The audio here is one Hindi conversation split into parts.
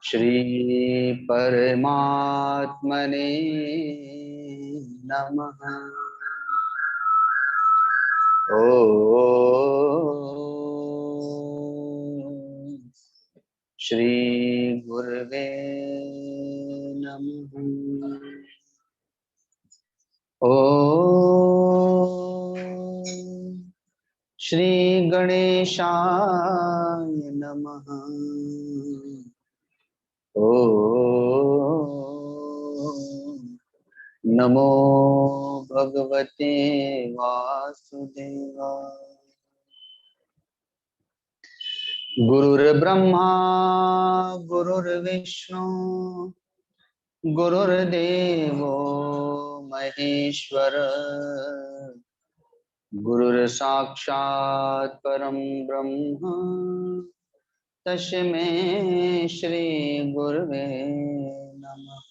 श्री परमात्मने नमः। ओम श्री गुरुवे नमः। ओम श्री गणेशाय नमः। ओम नमो भगवते वासुदेवाय। गुरुर्ब्रह्मा गुरुर्विष्णु गुरुर्देवो महेश्वर, गुरुर्साक्षात् परम ब्रह्म तस्मै श्री गुरुवे नमः।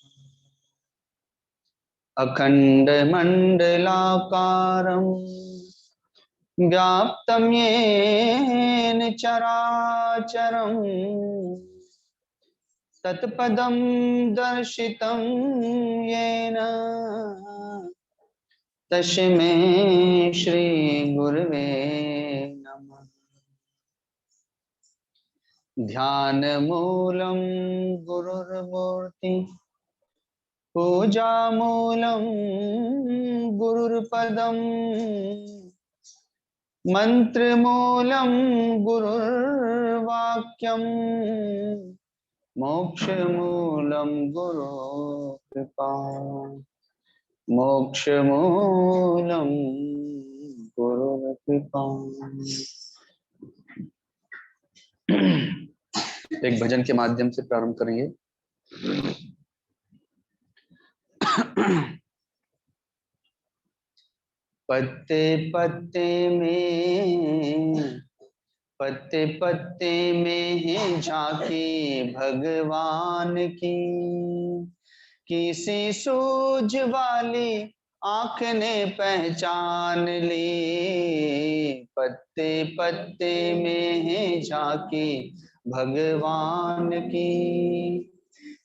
अखंडमंडलाकारं व्याप्तं येन चराचरं तत्पदं दर्शितं येन तस्मै श्री गुरुवे नमः। ध्यानमूलं गुरुर्मूर्ति, पूजामूलं गुरुर्पदं, मंत्रमूलं गुरुर्वाक्यं, मोक्षमूलं गुरुकृपा। मोक्षमूलं गुरुकृपा। एक भजन के माध्यम से प्रारंभ करेंगे। पत्ते पत्ते में है झांकी भगवान की, किसी सूझ वाली आँख ने पहचान ली। पत्ते पत्ते में है झांकी भगवान की,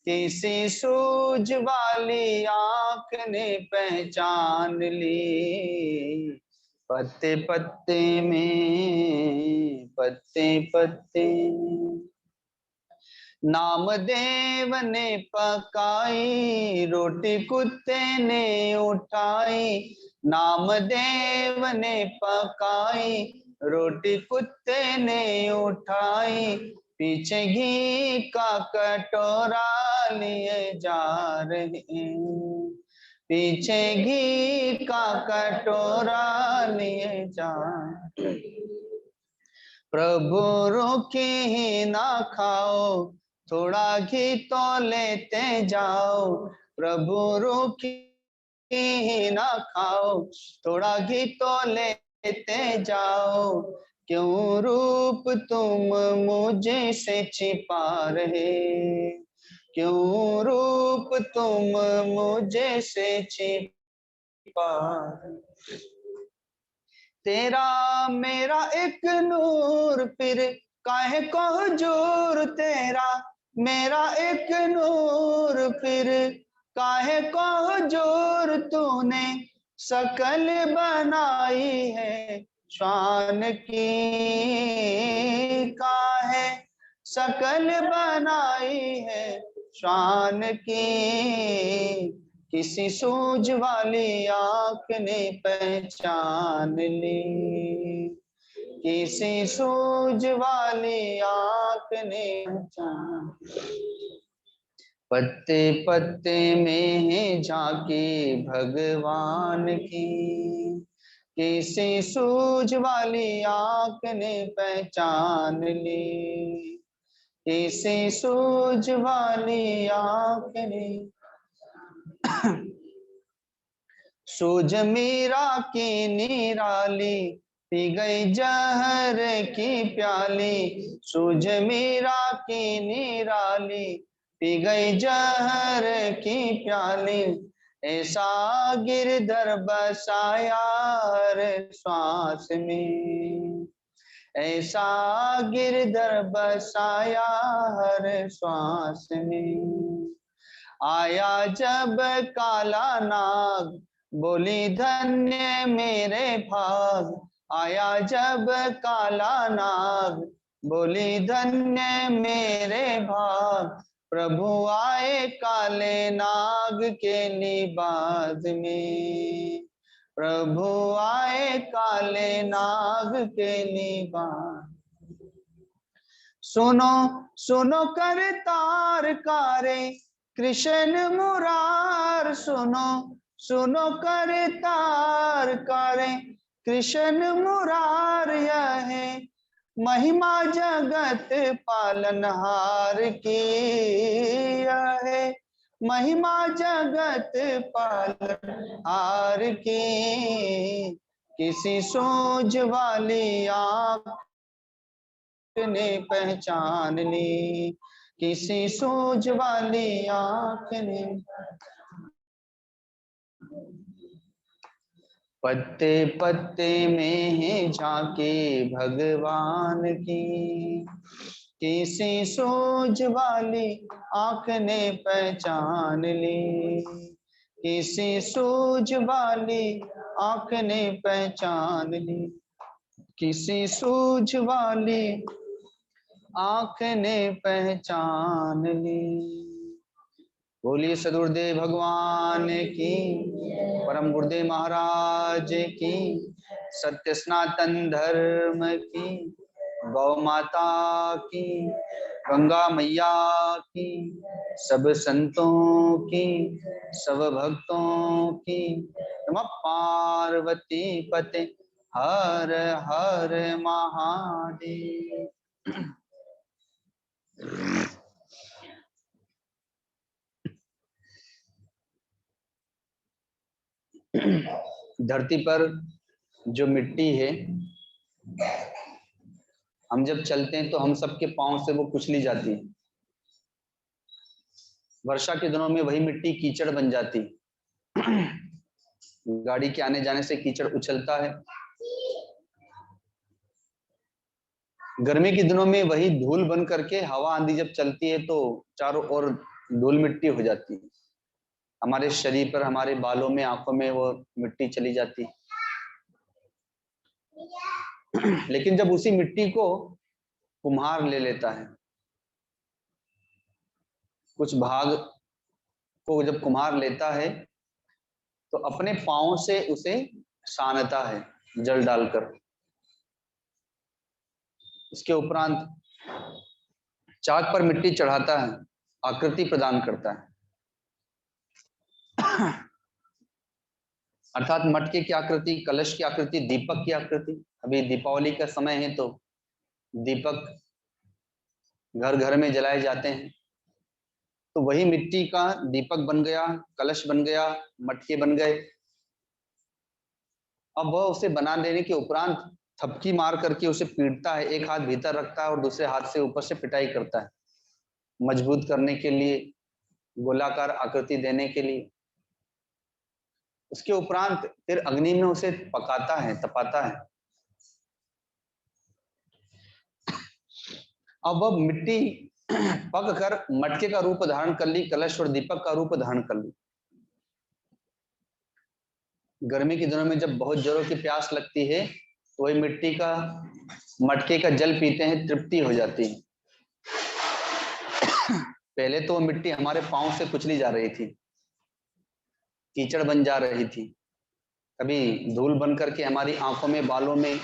किसी सूझ वाली आँख ने पहचान ली। पत्ते पत्ते में, पत्ते पत्ते में नामदेव ने पकाई रोटी कुत्ते ने उठाई। नामदेव ने पकाई रोटी कुत्ते ने उठाई। पीछे घी का कटोरा लिए जा रहे, पीछे घी का कटोरा लिए जा। प्रभु रोके ही ना खाओ, थोड़ा घी तो लेते जाओ। प्रभु रोके ही ना खाओ, थोड़ा घी तो लेते जाओ। क्यों रूप तुम मुझे से छिपा रहे, क्यों रूप तुम मुझे से छिपा। तेरा मेरा एक नूर फिर काहे को हुजूर, तेरा मेरा एक नूर फिर काहे को हुजूर। तूने शकल बनाई है शान की, काहे शकल बनाई है शान की। किसी सूझ वाली आँख ने पहचान ली, किसी सूझ वाली आँख ने पहचान। पत्ते पत्ते में है झांकी भगवान की, किसी सूझ वाली आँख ने पहचान ली। किसी सूझ वाली आँख ने। सूझ मीरा की निराली पी गई जहर की प्याली। सूझ मीरा की निराली पी गई जहर की प्याली। ऐसा गिरधर बसाया हर श्वास में, ऐसा गिरधर बसाया हर श्वास में। आया जब काला नाग, बोली धन्य मेरे भाग। आया जब काला नाग, बोली धन्य मेरे भाग। प्रभु आए काले नाग के लिबास में। प्रभु आए काले नाग के लिबास। सुनो सुनो करतार कारे कृष्ण मुरार। सुनो सुनो करतार कारे कृष्ण मुरार। यह महिमा जगत पालनहार की। यह महिमा जगत पालनहार की। किसी सोझ वाली आँख ने पहचान ली। किसी सोझ वाली आँख ने। पत्ते पत्ते में है झांके भगवान की। किसी सोझ वाली आँख ने पहचान ली। किसी सोझ वाली आँख ने पहचान ली। किसी सूझ वाली आँख ने पहचान ली। बोलिए सदगुरुदेव भगवान की, परम गुरुदेव महाराज की, सत्य सनातन धर्म की, गौ माता की, गंगा मैया की, सब संतों की, सब भक्तों की। नमः पार्वती पते हर हर महादेव। धरती पर जो मिट्टी है, हम जब चलते हैं तो हम सबके पांव से वो कुचली जाती है। वर्षा के दिनों में वही मिट्टी कीचड़ बन जाती। गाड़ी के आने जाने से कीचड़ उछलता है। गर्मी के दिनों में वही धूल बन करके हवा आंधी जब चलती है तो चारों ओर धूल मिट्टी हो जाती है। हमारे शरीर पर, हमारे बालों में, आंखों में वो मिट्टी चली जाती है। लेकिन जब उसी मिट्टी को कुम्हार ले लेता है, कुछ भाग को जब कुम्हार लेता है तो अपने पांव से उसे सानता है जल डालकर। इसके उपरांत चाक पर मिट्टी चढ़ाता है, आकृति प्रदान करता है। अर्थात मटके की आकृति, कलश की आकृति, दीपक की आकृति। अभी दीपावली का समय है तो दीपक घर घर में जलाए जाते हैं। तो वही मिट्टी का दीपक बन गया, कलश बन गया, मटके बन गए। अब वह उसे बना देने के उपरांत थपकी मार करके उसे पीटता है। एक हाथ भीतर रखता है और दूसरे हाथ से ऊपर से पिटाई करता है, मजबूत करने के लिए, गोलाकार आकृति देने के लिए। उसके उपरांत फिर अग्नि में उसे पकाता है, तपाता है। अब वह मिट्टी पक कर मटके का रूप धारण कर ली, कलश और दीपक का रूप धारण कर ली। गर्मी के दिनों में जब बहुत जोरों की प्यास लगती है तो वही मिट्टी का, मटके का जल पीते हैं, तृप्ति हो जाती है। पहले तो वो मिट्टी हमारे पांव से कुचली जा रही थी, कीचड़ बन जा रही थी, कभी धूल बन करके हमारी आंखों में, बालों में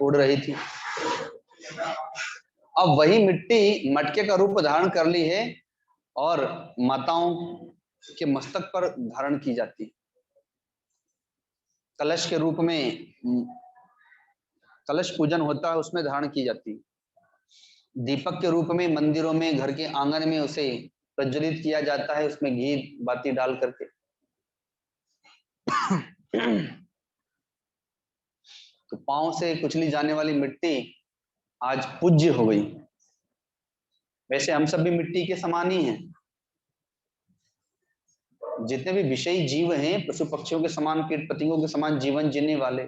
उड़ रही थी। अब वही मिट्टी मटके का रूप धारण कर ली है और माताओं के मस्तक पर धारण की जाती है। कलश के रूप में, कलश पूजन होता है, उसमें धारण की जाती है। दीपक के रूप में मंदिरों में, घर के आंगन में उसे प्रज्वलित किया जाता है, उसमें घी बाती डाल करके। तो पांव से कुचली जाने वाली मिट्टी आज पूज्य हो गई। वैसे हम सब भी मिट्टी के समान ही हैं। जितने भी विषयी जीव हैं, पशु पक्षियों के समान, कीट पतंगों के समान जीवन जीने वाले,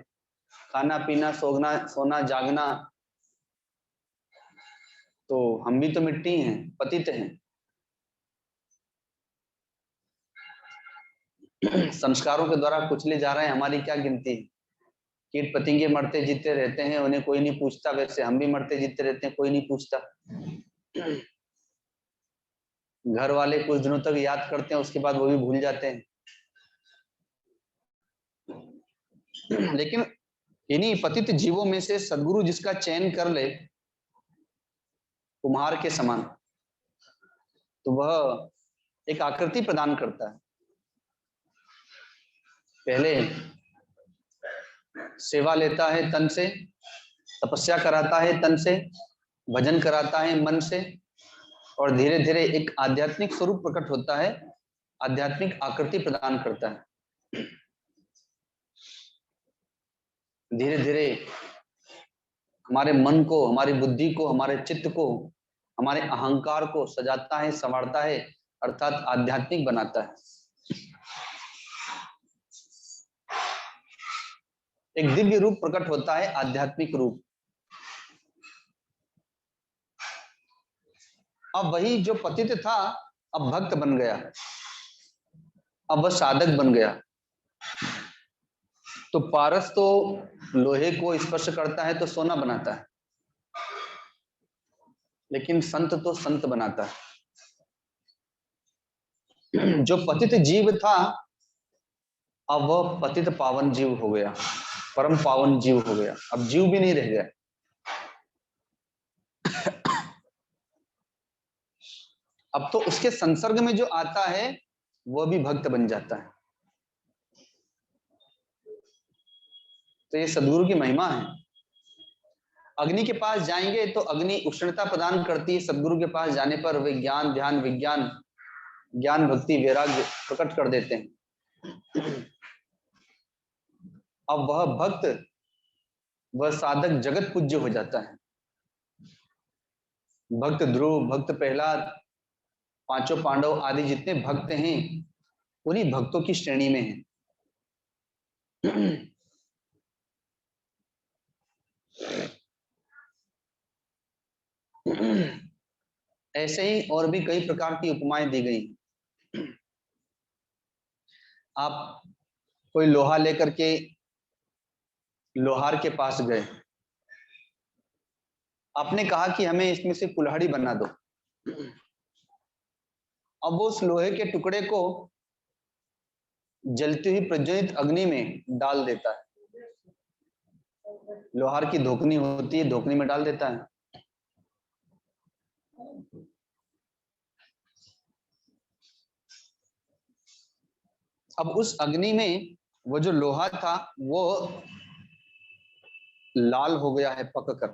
खाना पीना सोना सोना जागना, तो हम भी तो मिट्टी हैं, पतित हैं। संस्कारों के द्वारा कुचले जा रहे हैं, हमारी क्या गिनती है। कीट पतंगे मरते जीते रहते हैं, उन्हें कोई नहीं पूछता, वैसे हम भी मरते जीते रहते हैं, कोई नहीं पूछता। घर वाले कुछ दिनों तक याद करते हैं, उसके बाद वो भी भूल जाते हैं। लेकिन इन्हीं पतित जीवों में से सदगुरु जिसका चयन कर ले कुम्हार के समान, तो वह एक आकृति प्रदान करता है। पहले सेवा लेता है तन से, तपस्या कराता है तन से, भजन कराता है मन से, और धीरे धीरे एक आध्यात्मिक स्वरूप प्रकट होता है, आध्यात्मिक आकृति प्रदान करता है। धीरे धीरे हमारे मन को, हमारी बुद्धि को, हमारे चित्त को, हमारे अहंकार को सजाता है, संवारता है, अर्थात आध्यात्मिक बनाता है। एक दिव्य रूप प्रकट होता है, आध्यात्मिक रूप। अब वही जो पतित था अब भक्त बन गया, अब वह साधक बन गया। तो पारस तो लोहे को स्पर्श करता है तो सोना बनाता है, लेकिन संत तो संत बनाता है। जो पतित जीव था अब वह पतित पावन जीव हो गया, परम पावन जीव हो गया, अब जीव भी नहीं रह गया। अब तो उसके संसर्ग में जो आता है वह भी भक्त बन जाता है। तो ये सदगुरु की महिमा है। अग्नि के पास जाएंगे तो अग्नि उष्णता प्रदान करती है, सदगुरु के पास जाने पर वे ज्ञान ध्यान विज्ञान, ज्ञान भक्ति वैराग्य प्रकट कर देते हैं। अब वह भक्त, वह साधक जगत पूज्य हो जाता है। भक्त ध्रुव, भक्त प्रहलाद, पांचों पांडव आदि जितने भक्त हैं उन्हीं भक्तों की श्रेणी में हैं। ऐसे ही और भी कई प्रकार की उपमाएं दी गई। आप कोई लोहा लेकर के लोहार के पास गए, आपने कहा कि हमें इसमें से कुल्हाड़ी बना दो। अब वो उस लोहे के टुकड़े को जलती हुई प्रज्वलित अग्नि में डाल देता है। लोहार की धोकनी होती है, धोकनी में डाल देता है। अब उस अग्नि में वो जो लोहा था वो लाल हो गया है पककर।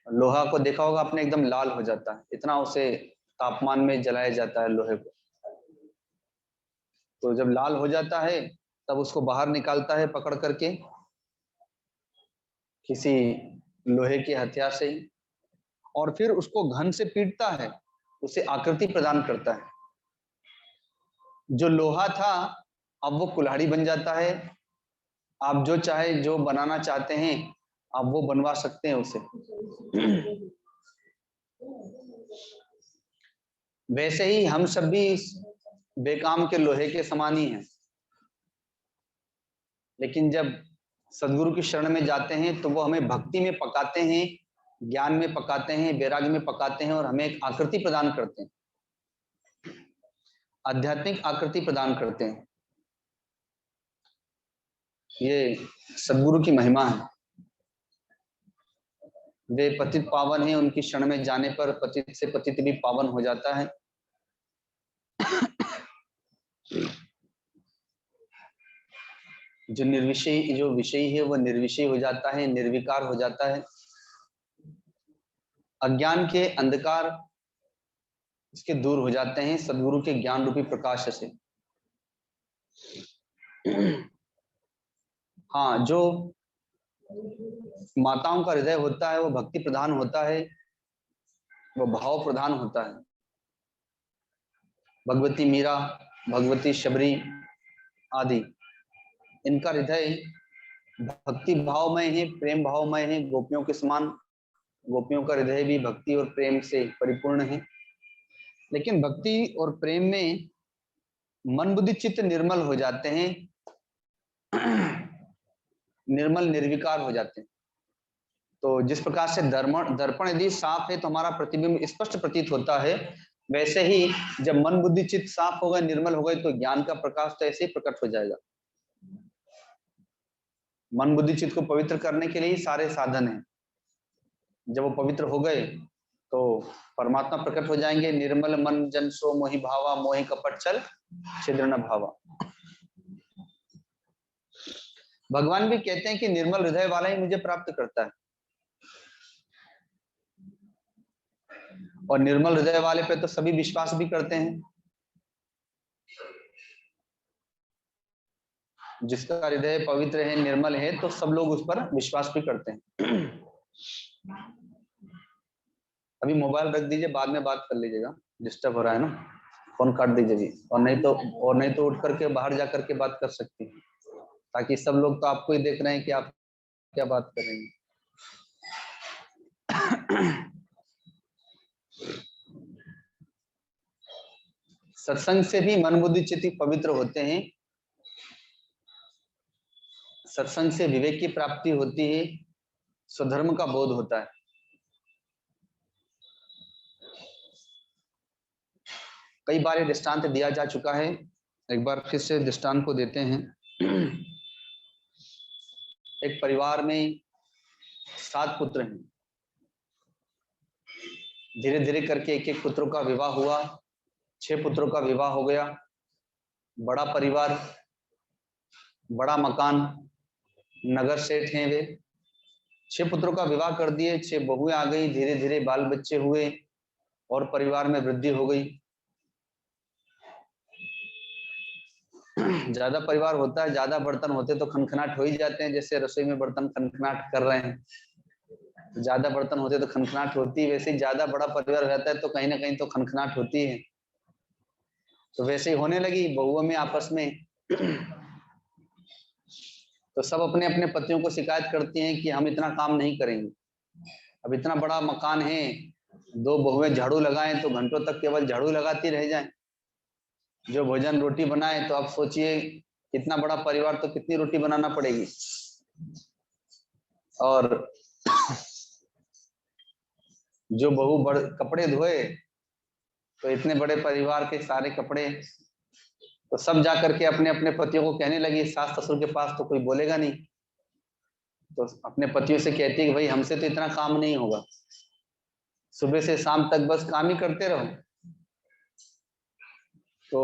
लोहा को देखा होगा आपने, एकदम लाल हो जाता है, इतना उसे तापमान में जलाया जाता है लोहे को। तो जब लाल हो जाता है तब उसको बाहर निकालता है पकड़ करके किसी लोहे के हथियार से ही, और फिर उसको घन से पीटता है, उसे आकृति प्रदान करता है। जो लोहा था अब वो कुल्हाड़ी बन जाता है। आप जो चाहे जो बनाना चाहते हैं आप वो बनवा सकते हैं उसे। वैसे ही हम सब भी बेकाम के लोहे के समान ही हैं, लेकिन जब सदगुरु की शरण में जाते हैं तो वो हमें भक्ति में पकाते हैं, ज्ञान में पकाते हैं, वैराग्य में पकाते हैं, और हमें एक आकृति प्रदान करते हैं, आध्यात्मिक आकृति प्रदान करते हैं। ये सदगुरु की महिमा है। वे पतित पावन हैं, उनकी शरण में जाने पर पतित से पतित भी पावन हो जाता है। जो निर्विषय, जो विषयी है वह निर्विषय हो जाता है, निर्विकार हो जाता है। अज्ञान के अंधकार इसके दूर हो जाते हैं सदगुरु के ज्ञान रूपी प्रकाश से। हाँ, जो माताओं का हृदय होता है वो भक्ति प्रधान होता है, वो भाव प्रधान होता है। भगवती मीरा, भगवती शबरी आदि, इनका हृदय भक्ति भावमय है, प्रेम भावमय है, गोपियों के समान। गोपियों का हृदय भी भक्ति और प्रेम से परिपूर्ण है। लेकिन भक्ति और प्रेम में मन बुद्धि चित्त निर्मल हो जाते हैं, निर्मल निर्विकार हो जाते हैं। तो जिस प्रकार से दर्पण यदि साफ है तो हमारा प्रतिबिंब स्पष्ट प्रतीत होता है, वैसे ही जब मन बुद्धि चित्त साफ हो गए, निर्मल हो गए, तो ज्ञान का प्रकाश तो ऐसे ही प्रकट हो जाएगा। मन बुद्धि चित्त को पवित्र करने के लिए ही सारे साधन हैं। जब वो पवित्र हो गए तो परमात्मा प्रकट हो जाएंगे। निर्मल मन जन सो मोहि भावा, मोहि कपट छल छिद्र न भावा। भगवान भी कहते हैं कि निर्मल हृदय वाला ही मुझे प्राप्त करता है, और निर्मल हृदय वाले पे तो सभी विश्वास भी करते हैं। जिसका हृदय पवित्र है, निर्मल है, तो सब लोग उस पर विश्वास भी करते हैं। अभी मोबाइल रख दीजिए, बाद में बात कर लीजिएगा, डिस्टर्ब हो रहा है ना, फोन काट दीजिए जी। और नहीं तो उठ करके बाहर जा करके बात कर सकती हैं, ताकि सब लोग तो आपको ही देख रहे हैं कि आप क्या बात कर रही हैं। सत्संग से भी मन बुद्धि चित्त पवित्र होते हैं। सत्संग से विवेक की प्राप्ति होती है, स्वधर्म का बोध होता है। कई बार ये दृष्टांत दिया जा चुका है, एक बार फिर से दृष्टांत को देते हैं। एक परिवार में 7 पुत्र हैं। धीरे धीरे करके एक एक पुत्रों का विवाह हुआ, 6 पुत्रों का विवाह हो गया। बड़ा परिवार, बड़ा मकान, नगर सेठ हैं वे। 6 पुत्रों का विवाह कर दिए, 6 बहुएं आ गई, धीरे धीरे बाल बच्चे हुए और परिवार में वृद्धि हो गई। ज्यादा परिवार होता है, ज्यादा बर्तन होते तो खनखनाट हो ही जाते हैं, जैसे रसोई में बर्तन खनखनाट कर रहे हैं। ज्यादा बर्तन होते तो खनखनाट होती है, वैसे ही ज्यादा बड़ा परिवार रहता है तो कहीं ना कहीं तो खनखनाट होती है। तो वैसे ही होने लगी बहुओं में आपस में। तो सब अपने अपने पतियों को शिकायत करती हैं कि हम इतना काम नहीं करेंगे। अब इतना बड़ा मकान है, 2 बहुएं झाड़ू लगाएं तो घंटों तक केवल झाड़ू लगाती रह जाएं। जो भोजन रोटी बनाए, तो आप सोचिए इतना बड़ा परिवार तो कितनी रोटी बनाना पड़ेगी। और जो बहू कपड़े धोए, तो इतने बड़े परिवार के सारे कपड़े, तो सब जा करके अपने अपने पतियों को कहने लगी, सास ससुर के पास तो कोई बोलेगा नहीं, तो अपने पतियों से कहती है कि भाई हमसे तो इतना काम नहीं होगा, सुबह से शाम तक बस काम ही करते रहो, तो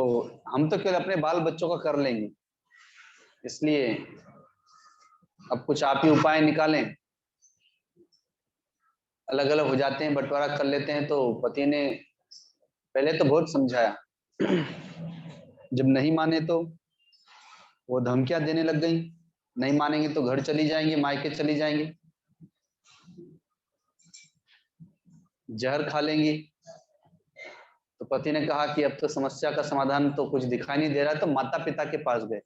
हम तो केवल अपने बाल बच्चों का कर लेंगे, इसलिए अब कुछ आप ही उपाय निकालें। अलग अलग हो जाते हैं, बंटवारा कर लेते हैं। तो पति ने पहले तो बहुत समझाया, जब नहीं माने तो वो धमकियां देने लग गई, नहीं मानेंगे तो घर चली जाएंगे, मायके चली जाएंगे, जहर खा लेंगी। तो पति ने कहा कि अब तो समस्या का समाधान तो कुछ दिखाई नहीं दे रहा, तो माता पिता के पास गए।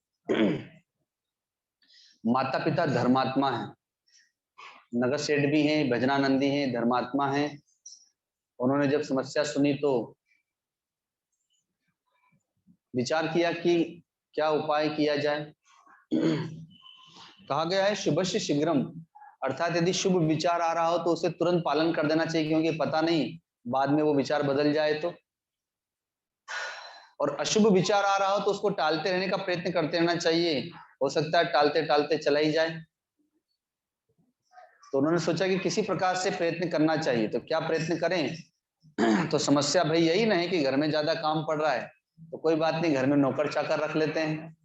माता पिता धर्मात्मा हैं, नगर सेठ भी हैं, भजनानंदी हैं, धर्मात्मा हैं। उन्होंने जब समस्या सुनी तो विचार किया कि क्या उपाय किया जाए। कहा गया है शुभस्य शीघ्रम, अर्थात यदि शुभ विचार आ रहा हो तो उसे तुरंत पालन कर देना चाहिए, क्योंकि पता नहीं बाद में वो विचार बदल जाए तो। और अशुभ विचार आ रहा हो तो उसको टालते रहने का प्रयत्न करते रहना चाहिए, हो सकता है टालते टालते चला ही जाए। तो उन्होंने सोचा कि किसी प्रकार से प्रयत्न करना चाहिए, तो क्या प्रयत्न करें। तो समस्या भाई यही नहीं कि घर में ज्यादा काम पड़ रहा है, तो कोई बात नहीं, घर में नौकर चाकर रख लेते हैं,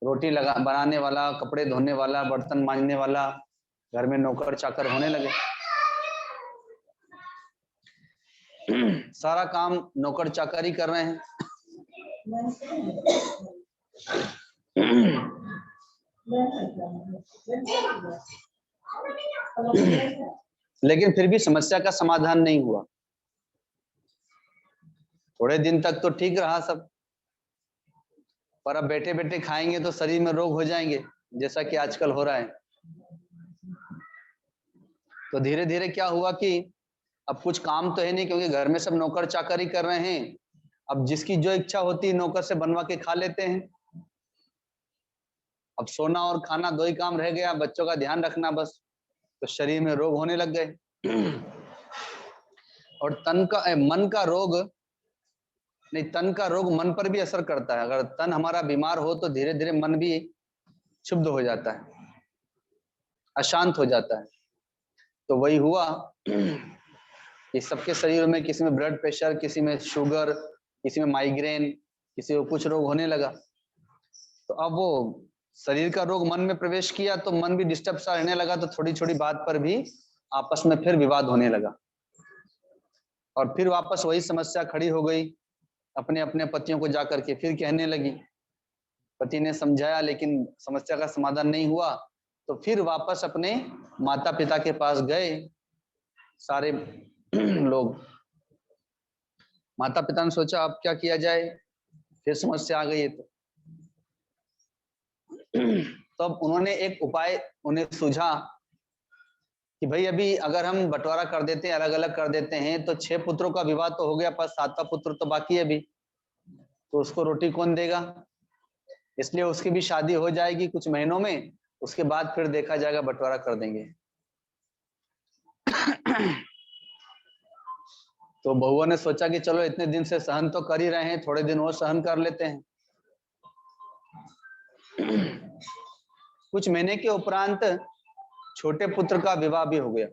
रोटी बनाने वाला, कपड़े धोने वाला, बर्तन मांजने वाला, घर में नौकर चाकर होने लगे। सारा काम नौकर चाकर ही कर रहे हैं। लेकिन फिर भी समस्या का समाधान नहीं हुआ। थोड़े दिन तक तो ठीक रहा सब, पर अब बैठे बैठे खाएंगे तो शरीर में रोग हो जाएंगे, जैसा कि आजकल हो रहा है। तो धीरे धीरे क्या हुआ कि अब कुछ काम तो है नहीं, क्योंकि घर में सब नौकर चाकरी कर रहे हैं। अब जिसकी जो इच्छा होती है नौकर से बनवा के खा लेते हैं। अब सोना और खाना दो ही काम रह गया, बच्चों का ध्यान रखना बस। तो शरीर में रोग होने लग गए। और मन का रोग नहीं, तन का रोग मन पर भी असर करता है। अगर तन हमारा बीमार हो तो धीरे धीरे मन भी क्षुब्ध हो जाता है, अशांत हो जाता है। तो वही हुआ कि सबके शरीर में, किसी में ब्लड प्रेशर, किसी में शुगर, किसी में माइग्रेन, किसी को कुछ रोग होने लगा। तो अब वो शरीर का रोग मन में प्रवेश किया तो मन भी डिस्टर्ब सा रहने लगा। तो थोड़ी छोटी बात पर भी आपस में फिर विवाद होने लगा, और फिर वापस वही समस्या खड़ी हो गई। अपने अपने पतियों को जाकर के फिर कहने लगी। पति ने समझाया लेकिन समस्या का समाधान नहीं हुआ। तो फिर वापस अपने माता पिता के पास गए सारे लोग। माता पिता ने सोचा अब क्या किया जाए, फिर समस्या आ गई है। तो अब उन्होंने एक उपाय उन्हें सूझा कि भाई अभी अगर हम बंटवारा कर देते हैं, अलग अलग कर देते हैं, तो 6 पुत्रों का विवाह तो हो गया, पर 7वां पुत्र तो बाकी है अभी। तो उसको रोटी कौन देगा? इसलिए उसकी भी शादी हो जाएगी कुछ महीनों में, उसके बाद फिर देखा जाएगा, बंटवारा कर देंगे। तो बहुओं ने सोचा कि चलो इतने दिन से सहन तो कर ही रहे हैं, थोड़े दिन और सहन कर लेते हैं। कुछ महीने के उपरांत छोटे पुत्र का विवाह भी हो गया,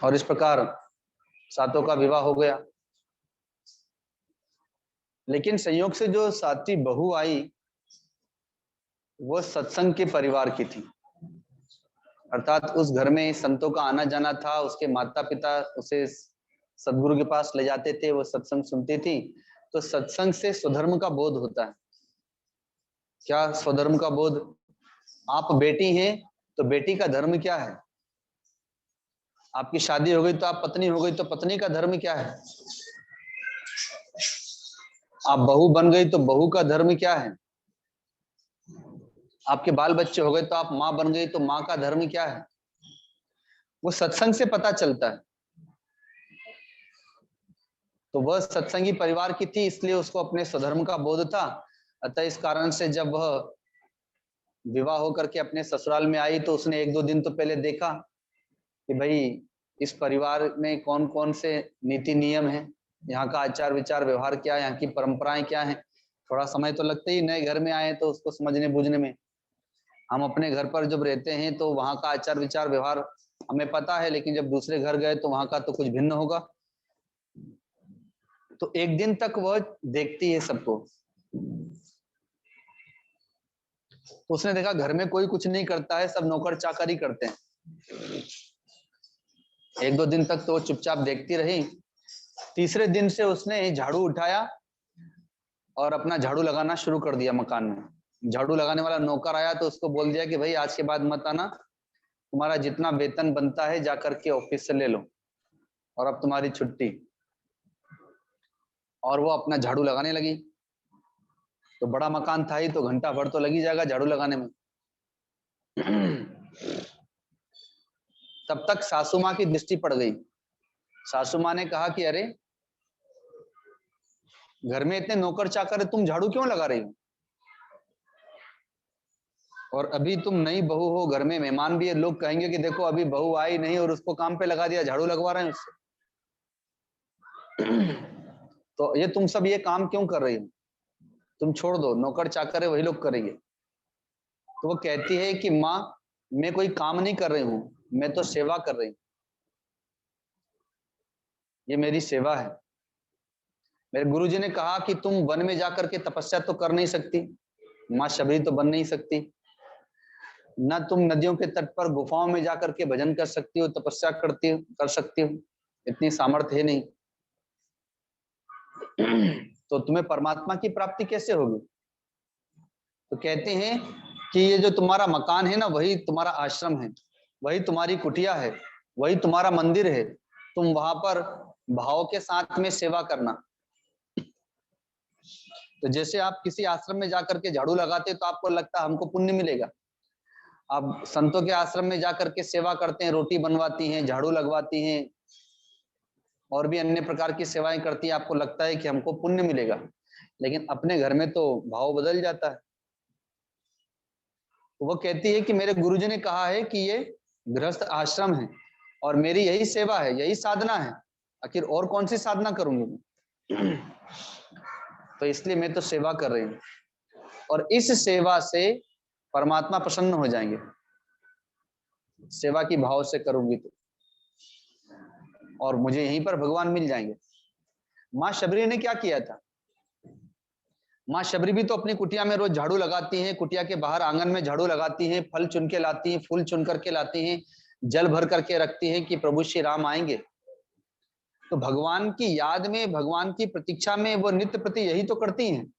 और इस प्रकार 7 का विवाह हो गया। लेकिन संयोग से जो 7वीं बहू आई वो सत्संग के परिवार की थी, अर्थात उस घर में संतों का आना जाना था। उसके माता पिता उसे सदगुरु के पास ले जाते थे, वो सत्संग सुनती थी। तो सत्संग से स्वधर्म का बोध होता है। क्या स्वधर्म का बोध? आप बेटी हैं तो बेटी का धर्म क्या है? आपकी शादी हो गई तो आप पत्नी हो गई, तो पत्नी का धर्म क्या है? आप बहू बन गई तो बहू का धर्म क्या है? आपके बाल बच्चे हो गए तो आप माँ बन गई तो माँ का धर्म क्या है? वो सत्संग से पता चलता है। तो वह सत्संगी परिवार की थी, इसलिए उसको अपने स्वधर्म का बोध था। अतः इस कारण से जब वह विवाह होकर के अपने ससुराल में आई तो उसने 1-2 दिन तो पहले देखा कि भाई इस परिवार में कौन कौन से नीति नियम है, यहाँ का आचार विचार व्यवहार क्या है, यहाँ की परंपराएं क्या है। थोड़ा समय तो लगता ही, नए घर में आए तो उसको समझने बूझने में। हम अपने घर पर जब रहते हैं तो वहाँ का आचार विचार व्यवहार हमें पता है, लेकिन जब दूसरे घर गए तो वहाँ का तो कुछ भिन्न होगा। तो 1 दिन तक वह देखती है सबको। तो उसने देखा घर में कोई कुछ नहीं करता है, सब नौकर चाकरी करते हैं। 1-2 दिन तक तो वो चुपचाप देखती रही। तीसरे दिन से उसने झाड़ू उठाया और अपना झाड़ू लगाना शुरू कर दिया मकान में। झाड़ू लगाने वाला नौकर आया तो उसको बोल दिया कि भाई आज के बाद मत आना, तुम्हारा जितना वेतन बनता है जाकर के ऑफिस से ले लो, और अब तुम्हारी छुट्टी। और वो अपना झाड़ू लगाने लगी। तो बड़ा मकान था ही, तो घंटा भर तो लगी जाएगा झाड़ू लगाने में। तब तक सासू माँ की दृष्टि पड़ गई। सासू माँ ने कहा कि अरे घर में इतने नौकर चाकर है, तुम झाड़ू क्यों लगा रही हो? और अभी तुम नई बहू हो, घर में मेहमान भी है, लोग कहेंगे कि देखो अभी बहू आई नहीं और उसको काम पे लगा दिया, झाड़ू लगवा रहे हैं उससे। तो ये तुम सब ये काम क्यों कर रही हो? तुम छोड़ दो, नौकर चाकर है वही लोग करेंगे। तो वो कहती है कि माँ मैं कोई काम नहीं कर रही हूँ, मैं तो सेवा कर रही हूँ, ये मेरी सेवा है। मेरे गुरुजी ने कहा कि तुम वन में जाकर के तपस्या तो कर नहीं सकती, माँ शबरी तो बन नहीं सकती, न तुम नदियों के तट पर गुफाओं में जाकर के भजन कर सकती हो, तपस्या कर सकती हो, इतनी सामर्थ्य है नहीं। तो तुम्हें परमात्मा की प्राप्ति कैसे होगी? तो कहते हैं कि ये जो तुम्हारा मकान है ना, वही तुम्हारा आश्रम है, वही तुम्हारी कुटिया है, वही तुम्हारा मंदिर है। तुम वहां पर भाव के साथ में सेवा करना। तो जैसे आप किसी आश्रम में जाकर के झाड़ू लगाते तो आपको लगता है हमको पुण्य मिलेगा, आप संतों के आश्रम में जाकर के सेवा करते हैं, रोटी बनवाती हैं, झाड़ू लगवाती हैं और भी अन्य प्रकार की सेवाएं करती हैं, आपको लगता है कि हमको पुण्य मिलेगा, लेकिन अपने घर में तो भाव बदल जाता है। तो वो कहती है कि मेरे गुरुजी ने कहा है कि ये गृहस्थ आश्रम है और मेरी यही सेवा है, यही साधना है, आखिर और कौन सी साधना करूंगी। तो इसलिए मैं तो सेवा कर रही हूँ और इस सेवा से परमात्मा प्रसन्न हो जाएंगे, सेवा की भाव से करूंगी तो, और मुझे यहीं पर भगवान मिल जाएंगे। माँ शबरी ने क्या किया था? माँ शबरी भी तो अपनी कुटिया में रोज झाड़ू लगाती हैं, कुटिया के बाहर आंगन में झाड़ू लगाती हैं, फल चुन के लाती हैं, फूल चुन करके लाती हैं, जल भर करके रखती हैं कि प्रभु श्री राम आएंगे। तो भगवान की याद में, भगवान की प्रतीक्षा में वो नित्य प्रति यही तो करती हैं।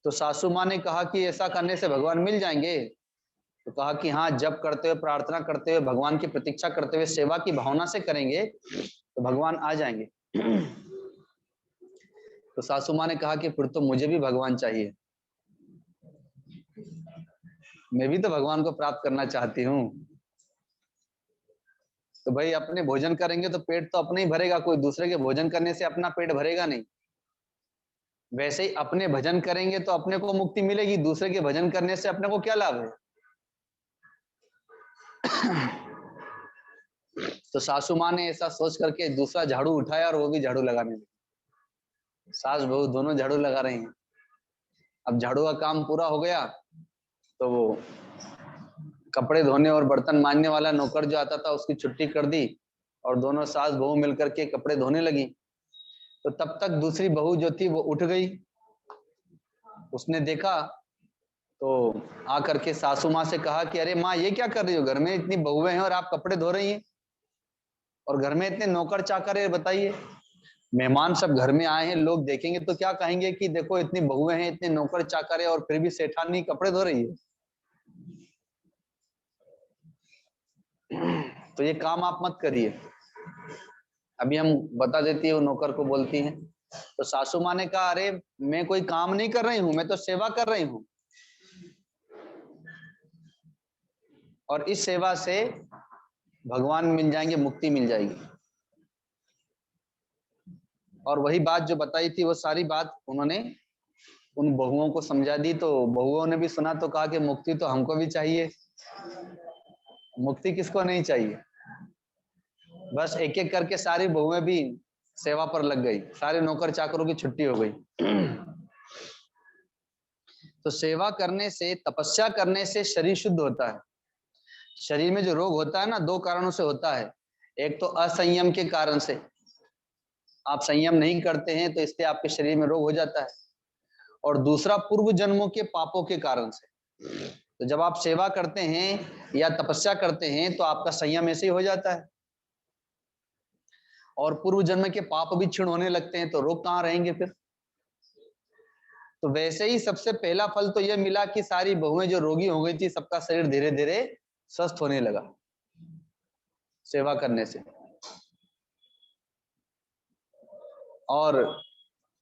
तो सासू माँ ने कहा कि ऐसा करने से भगवान मिल जाएंगे, तो कहा कि हाँ, जप करते हुए, प्रार्थना करते हुए, भगवान की प्रतीक्षा करते हुए, सेवा की भावना से करेंगे तो भगवान आ जाएंगे। तो सासू माँ ने कहा कि फिर तो मुझे भी भगवान चाहिए, मैं भी तो भगवान को प्राप्त करना चाहती हूँ। तो भाई अपने भोजन करेंगे तो पेट तो अपने ही भरेगा, कोई दूसरे के भोजन करने से अपना पेट भरेगा नहीं। वैसे ही अपने भजन करेंगे तो अपने को मुक्ति मिलेगी, दूसरे के भजन करने से अपने को क्या लाभ है। तो सासू माँ ने ऐसा सोच करके दूसरा झाड़ू उठाया और वो भी झाड़ू लगाने लगी। सास बहू दोनों झाड़ू लगा रही हैं। अब झाड़ू का काम पूरा हो गया तो वो कपड़े धोने और बर्तन मांजने वाला नौकर जो आता था उसकी छुट्टी कर दी और दोनों सास बहू मिलकर के कपड़े धोने लगी। तो तब तक दूसरी बहू जो थी वो उठ गई। उसने देखा तो आकर के सासू माँ से कहा कि अरे माँ, ये क्या कर रही हो, घर में इतनी बहुएं हैं और आप कपड़े धो रही हैं, और घर में इतने नौकर चाकर है, बताइए मेहमान सब घर में आए हैं, लोग देखेंगे तो क्या कहेंगे कि देखो इतनी बहुएं हैं, इतने नौकर चाकर है और फिर भी सेठानी कपड़े धो रही है। तो ये काम आप मत करिए। अभी हम बता देती है, वो नौकर को बोलती हैं। तो सासू माँ ने कहा अरे मैं कोई काम नहीं कर रही हूँ, मैं तो सेवा कर रही हूँ, और इस सेवा से भगवान मिल जाएंगे, मुक्ति मिल जाएगी। और वही बात जो बताई थी वो सारी बात उन्होंने उन बहुओं को समझा दी। तो बहुओं ने भी सुना तो कहा कि मुक्ति तो हमको भी चाहिए। मुक्ति किसको नहीं चाहिए। बस एक एक करके सारी बहुएं भी सेवा पर लग गई, सारे नौकर चाकरों की छुट्टी हो गई। तो सेवा करने से, तपस्या करने से शरीर शुद्ध होता है। शरीर में जो रोग होता है ना, दो कारणों से होता है। एक तो असंयम के कारण से, आप संयम नहीं करते हैं तो इसलिए आपके शरीर में रोग हो जाता है, और दूसरा पूर्व जन्मों के पापों के कारण से। तो जब आप सेवा करते हैं या तपस्या करते हैं तो आपका संयम ऐसे ही हो जाता है, और पूर्व जन्म के पाप भी क्षीण होने लगते हैं, तो रोग कहाँ रहेंगे फिर। तो वैसे ही सबसे पहला फल तो यह मिला कि सारी बहुएं जो रोगी हो गई थी, सबका शरीर धीरे धीरे स्वस्थ होने लगा सेवा करने से। और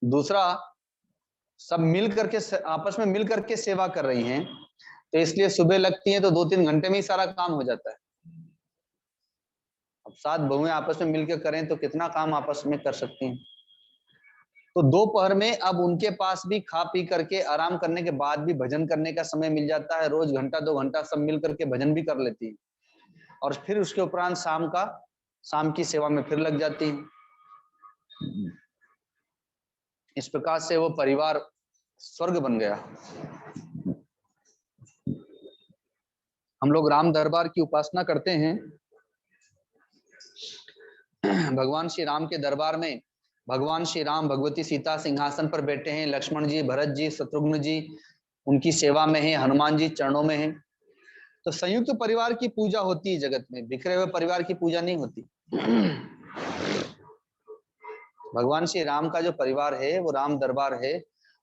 दूसरा, सब मिल करके, आपस में मिल करके सेवा कर रही हैं, तो इसलिए सुबह लगती हैं तो 2-3 घंटे में ही सारा काम हो जाता है। अब 7 बहुएं आपस में मिलकर करें तो कितना काम आपस में कर सकती हैं। तो दोपहर में अब उनके पास भी खा पी करके आराम करने के बाद भी भजन करने का समय मिल जाता है। रोज घंटा 2 घंटा सब मिल करके भजन भी कर लेती है, और फिर उसके उपरांत शाम की सेवा में फिर लग जाती है। इस प्रकार से वो परिवार स्वर्ग बन गया। हम लोग राम दरबार की उपासना करते हैं। भगवान श्री राम के दरबार में भगवान श्री राम, भगवती सीता सिंहासन पर बैठे हैं, लक्ष्मण जी, भरत जी, शत्रुघ्न जी उनकी सेवा में है, हनुमान जी चरणों में हैं। तो संयुक्त परिवार की पूजा होती है जगत में, बिखरे हुए परिवार की पूजा नहीं होती। भगवान श्री राम का जो परिवार है, वो राम दरबार है,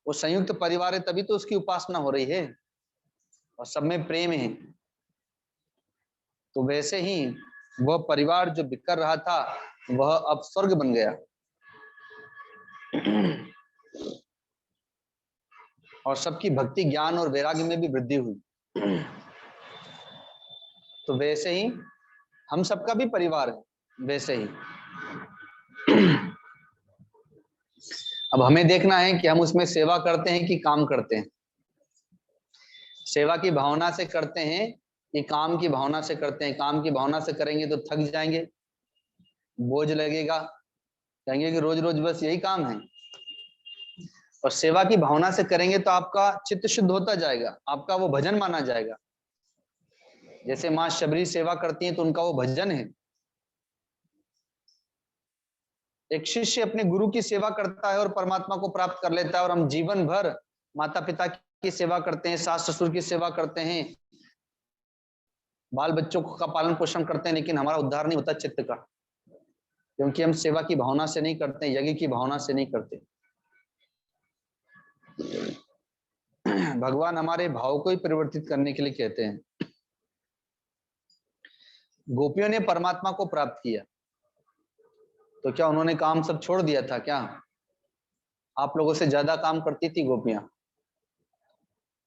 वो संयुक्त परिवार है, तभी तो उसकी उपासना हो रही है और सब में प्रेम है। तो वैसे ही वह परिवार जो बिखर रहा था वह अब स्वर्ग बन गया। और सबकी भक्ति ज्ञान और वैराग्य में भी वृद्धि हुई। तो वैसे ही हम सबका भी परिवार है, वैसे ही अब हमें देखना है कि हम उसमें सेवा करते हैं कि काम करते हैं। सेवा की भावना से करते हैं कि काम की भावना से करते हैं। काम की भावना से करेंगे तो थक जाएंगे, बोझ लगेगा, कहेंगे कि रोज रोज बस यही काम है। और सेवा की भावना से करेंगे तो आपका चित्त शुद्ध होता जाएगा, आपका वो भजन माना जाएगा। जैसे माँ शबरी सेवा करती हैं तो उनका वो भजन है। एक शिष्य अपने गुरु की सेवा करता है और परमात्मा को प्राप्त कर लेता है, और हम जीवन भर माता पिता की सेवा करते हैं, सास ससुर की सेवा करते हैं, बाल बच्चों का पालन पोषण करते हैं, लेकिन हमारा उद्धार नहीं होता चित्त का, क्योंकि हम सेवा की भावना से नहीं करते, यज्ञ की भावना से नहीं करते। भगवान हमारे भाव को ही परिवर्तित करने के लिए कहते हैं। गोपियों ने परमात्मा को प्राप्त किया तो क्या उन्होंने काम सब छोड़ दिया था क्या? आप लोगों से ज्यादा काम करती थी गोपियां।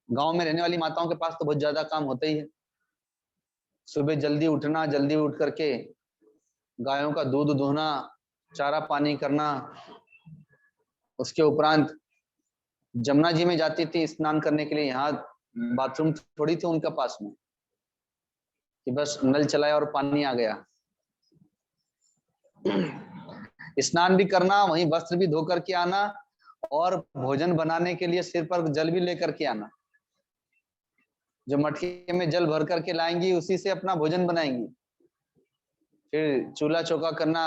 गांव में रहने वाली माताओं के पास तो बहुत ज्यादा काम होता ही है। सुबह जल्दी उठना, जल्दी उठ करके गायों का दूध दूहना, चारा पानी करना, उसके उपरांत जमुना जी में जाती थी स्नान करने के लिए। यहाँ बाथरूम थोड़ी थी उनके पास में कि बस नल चलाया और पानी आ गया। स्नान भी करना, वहीं वस्त्र भी धो करके आना, और भोजन बनाने के लिए सिर पर जल भी लेकर के आना। जो मटके में जल भर करके लाएंगी उसी से अपना भोजन बनाएंगी। फिर चूल्हा चौका करना,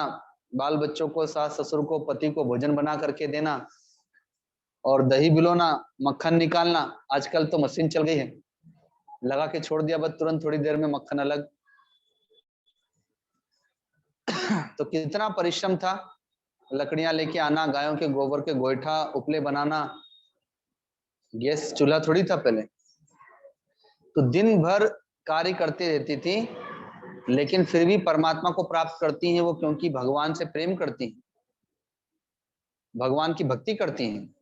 बाल बच्चों को, सास ससुर को, पति को भोजन बना करके देना, और दही बिलोना, मक्खन निकालना। आजकल तो मशीन चल गई है, लगा के छोड़ दिया, बस तुरंत थोड़ी देर में मक्खन अलग। तो कितना परिश्रम था। लकड़ियां लेके आना, गायों के गोबर के गोईठा उपले बनाना, गैस चूल्हा थोड़ी था पहले। तो दिन भर कार्य करती रहती थी, लेकिन फिर भी परमात्मा को प्राप्त करती हैं वो, क्योंकि भगवान से प्रेम करती हैं, भगवान की भक्ति करती हैं।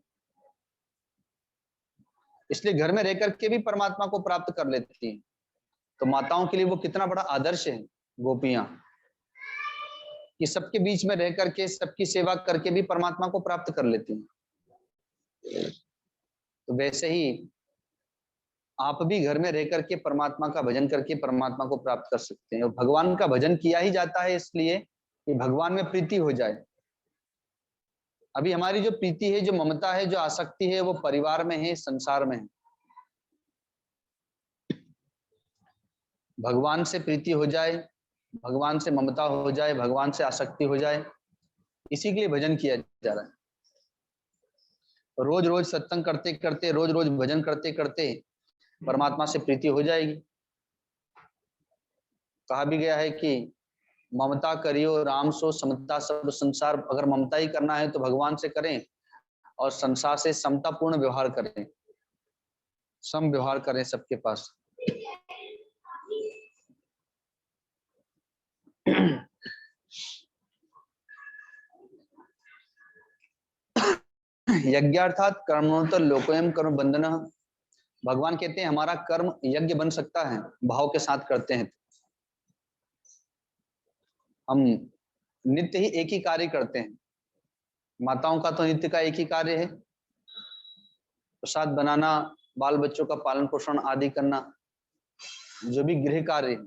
इसलिए घर में रह करके भी परमात्मा को प्राप्त कर लेती हैं। तो माताओं के लिए वो कितना बड़ा आदर्श है गोपियां, कि सबके बीच में रह करके, सबकी सेवा करके भी परमात्मा को प्राप्त कर लेती हैं। तो वैसे ही आप भी घर में रह करके परमात्मा का भजन करके परमात्मा को प्राप्त कर सकते हैं। और भगवान का भजन किया ही जाता है इसलिए कि भगवान में प्रीति हो जाए। अभी हमारी जो प्रीति है, जो ममता है, जो आसक्ति है, वो परिवार में है, संसार में है। भगवान से प्रीति हो जाए, भगवान से ममता हो जाए, भगवान से आसक्ति हो जाए, इसी के लिए भजन किया जा रहा है। रोज रोज सत्संग करते करते, रोज रोज भजन करते करते परमात्मा से प्रीति हो जाएगी। कहा भी गया है कि ममता करियो राम सो समता सब संसार। अगर ममता ही करना है तो भगवान से करें, और संसार से समतापूर्ण व्यवहार करें, सम व्यवहार करें सबके पास। यज्ञार्थात कर्मणोत्तर लोकोयम कर्म बंधन। भगवान कहते हैं हमारा कर्म यज्ञ बन सकता है, भाव के साथ करते हैं। हम नित्य ही एक ही कार्य करते हैं। माताओं का तो नित्य का एक ही कार्य है, प्रसाद बनाना, बाल बच्चों का पालन पोषण आदि करना, जो भी गृह कार्य है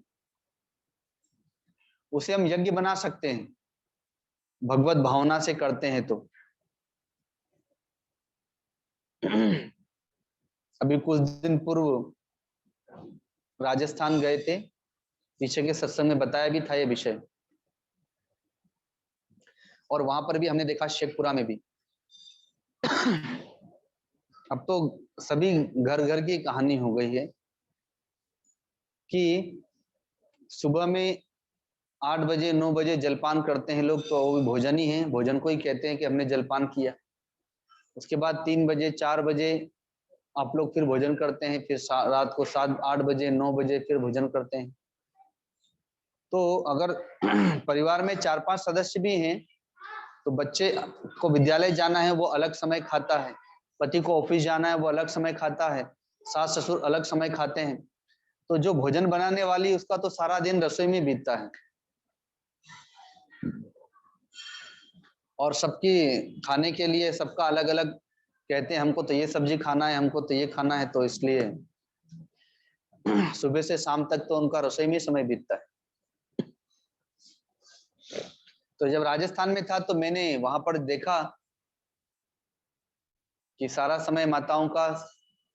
उसे हम यज्ञ बना सकते हैं, भगवत भावना से करते हैं तो। अभी कुछ दिन पूर्व राजस्थान गए थे, पीछे के सत्संग में बताया भी था ये विषय, और वहां पर भी हमने देखा, शेखपुरा में भी। अब तो सभी घर घर की कहानी हो गई है कि सुबह में 8 बजे 9 बजे जलपान करते हैं लोग, तो वो भी भोजन ही है, भोजन को ही कहते हैं कि हमने जलपान किया। उसके बाद 3 बजे 4 बजे आप लोग फिर भोजन करते हैं, फिर रात को 7 8 बजे 9 बजे फिर भोजन करते हैं। तो अगर परिवार में 4-5 सदस्य भी हैं तो बच्चे को विद्यालय जाना है, वो अलग समय खाता है, पति को ऑफिस जाना है, वो अलग समय खाता है, सास ससुर अलग समय खाते हैं, तो जो भोजन बनाने वाली उसका तो सारा दिन रसोई में बीतता है, और सबकी खाने के लिए सबका अलग अलग कहते हैं, हमको तो ये सब्जी खाना है, हमको तो ये खाना है, तो इसलिए सुबह से शाम तक तो उनका रसोई में समय बीतता है। तो जब राजस्थान में था तो मैंने वहां पर देखा कि सारा समय माताओं का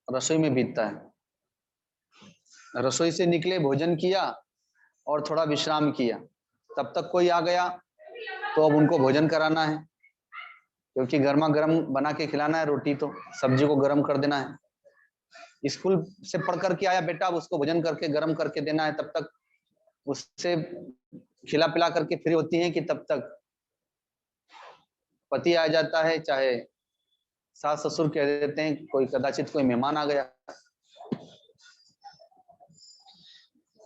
रसोई में बीतता है। रसोई से निकले, भोजन किया और थोड़ा विश्राम किया, तब तक कोई आ गया तो अब उनको भोजन कराना है, क्योंकि गर्मा गर्म बना के खिलाना है, रोटी तो सब्जी को गर्म कर देना है। स्कूल से पढ़ करके आया बेटा, अब उसको भोजन करके गर्म करके देना है, तब तक उससे खिला पिला करके फ्री होती हैं कि तब तक पति आ जाता है, चाहे सास ससुर कह देते हैं, कोई कदाचित कोई मेहमान आ गया।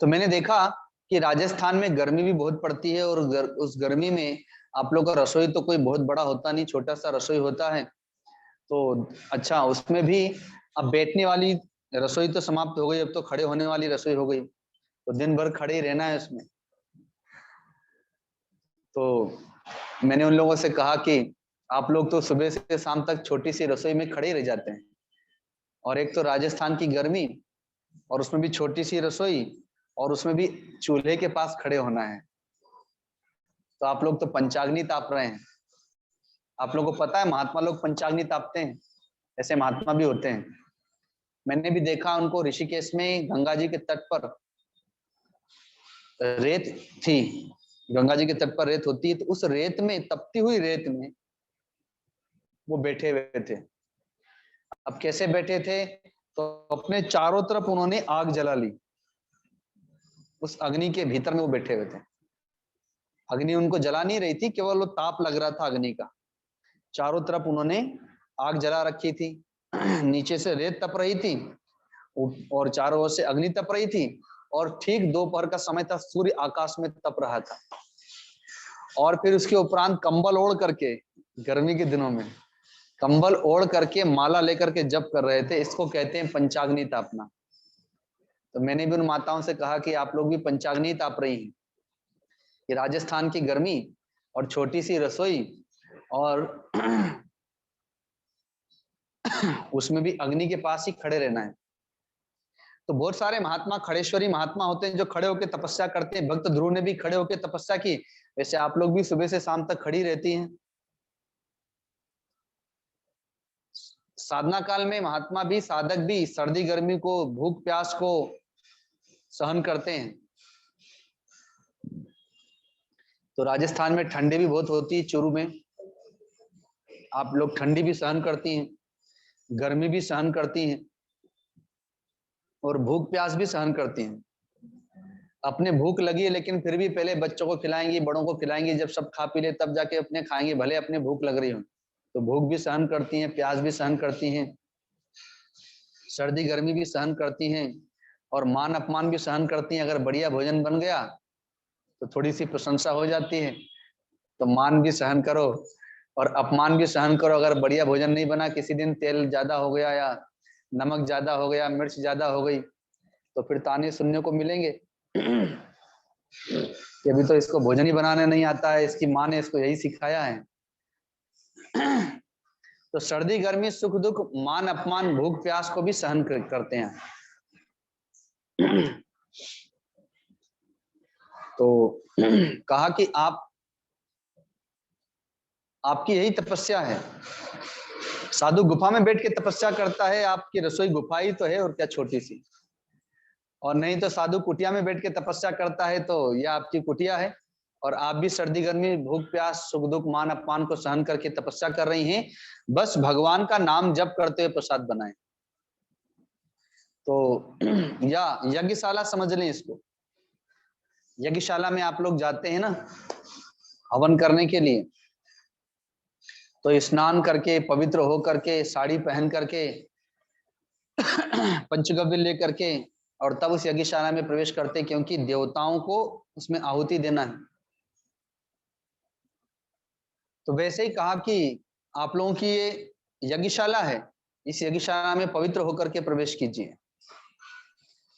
तो मैंने देखा कि राजस्थान में गर्मी भी बहुत पड़ती है, और उस गर्मी में आप लोग का रसोई तो कोई बहुत बड़ा होता नहीं, छोटा सा रसोई होता है। तो अच्छा, उसमें भी अब बैठने वाली रसोई तो समाप्त हो गई, अब तो खड़े होने वाली रसोई हो गई, तो दिन भर खड़े ही रहना है उसमें। तो मैंने उन लोगों से कहा कि आप लोग तो सुबह से शाम तक छोटी सी रसोई में खड़े ही रह जाते हैं, और एक तो राजस्थान की गर्मी, और उसमें भी छोटी सी रसोई, और उसमें भी चूल्हे के पास खड़े होना है, तो आप लोग तो पंचाग्नि ताप रहे हैं। आप लोगों को पता है महात्मा लोग पंचाग्नि तापते हैं, ऐसे महात्मा भी होते हैं। मैंने भी देखा उनको ऋषिकेश में गंगा जी के तट पर रेत थी, गंगा जी के तट पर रेत होती है, तो उस रेत में, तपती हुई रेत में वो बैठे हुए थे। अब कैसे बैठे थे, तो अपने चारों तरफ उन्होंने आग जला ली, उस अग्नि के भीतर में वो बैठे हुए थे। अग्नि उनको जला नहीं रही थी, केवल वो ताप लग रहा था अग्नि का। चारों तरफ उन्होंने आग जला रखी थी, नीचे से रेत तप रही थी और चारों ओर से अग्नि तप रही थी, और ठीक दोपहर का समय था, सूर्य आकाश में तप रहा था। और फिर उसके उपरांत कंबल ओढ़ करके, गर्मी के दिनों में कंबल ओढ़ करके माला लेकर के जप कर रहे थे। इसको कहते हैं पंचाग्नि तापना। तो मैंने भी उन माताओं से कहा कि आप लोग भी पंचाग्नि ताप रही हैं, कि राजस्थान की गर्मी और छोटी सी रसोई, और उसमें भी अग्नि के पास ही खड़े रहना है। तो बहुत सारे महात्मा, खड़ेश्वरी महात्मा होते हैं जो खड़े होकर तपस्या करते हैं। भक्त ध्रुव ने भी खड़े होकर तपस्या की, वैसे आप लोग भी सुबह से शाम तक खड़ी रहती हैं। साधना काल में महात्मा भी, साधक भी सर्दी गर्मी को, भूख प्यास को सहन करते हैं। तो राजस्थान में ठंडी भी बहुत होती है, चूरू में आप लोग ठंडी भी सहन करती हैं, गर्मी भी सहन करती हैं, और भूख प्यास भी सहन करती हैं। अपने भूख लगी है लेकिन फिर भी पहले बच्चों को खिलाएंगी, बड़ों को खिलाएंगी, जब सब खा पी ले तब जाके अपने खाएंगे, भले अपने भूख लग रही हो। तो भूख भी सहन करती हैं, प्यास भी सहन करती हैं, सर्दी गर्मी भी सहन करती हैं, और मान अपमान भी सहन करती हैं। अगर बढ़िया भोजन बन गया तो थोड़ी सी प्रशंसा हो जाती है, तो मान भी सहन करो और अपमान भी सहन करो। अगर बढ़िया भोजन नहीं बना, किसी दिन तेल ज्यादा हो गया, या नमक ज्यादा हो गया, मिर्च ज्यादा हो गई, तो फिर ताने सुनने को मिलेंगे कि अभी तो इसको भोजन ही बनाने नहीं आता है, इसकी माँ ने इसको यही सिखाया है। तो सर्दी गर्मी सुख दुख मान अपमान भूख प्यास को भी सहन करते हैं। तो कहा कि आपकी यही तपस्या है। साधु गुफा में बैठ के तपस्या करता है, आपकी रसोई गुफा ही तो है, और क्या छोटी सी। और नहीं तो साधु कुटिया में बैठ के तपस्या करता है, तो यह आपकी कुटिया है। और आप भी सर्दी गर्मी भूख प्यास सुख दुख मान अपमान को सहन करके तपस्या कर रही हैं, बस भगवान का नाम जप करते हुए प्रसाद बनाएं। तो या यज्ञशाला समझ लें इसको। यज्ञशाला में आप लोग जाते हैं ना हवन करने के लिए, तो स्नान करके, पवित्र हो करके, साड़ी पहन करके, पंचगव्य लेकर के, और तब उस यज्ञशाला में प्रवेश करते, क्योंकि देवताओं को उसमें आहुति देना है। तो वैसे ही कहा कि आप लोगों की ये यज्ञशाला है, इस यज्ञशाला में पवित्र होकर के प्रवेश कीजिए,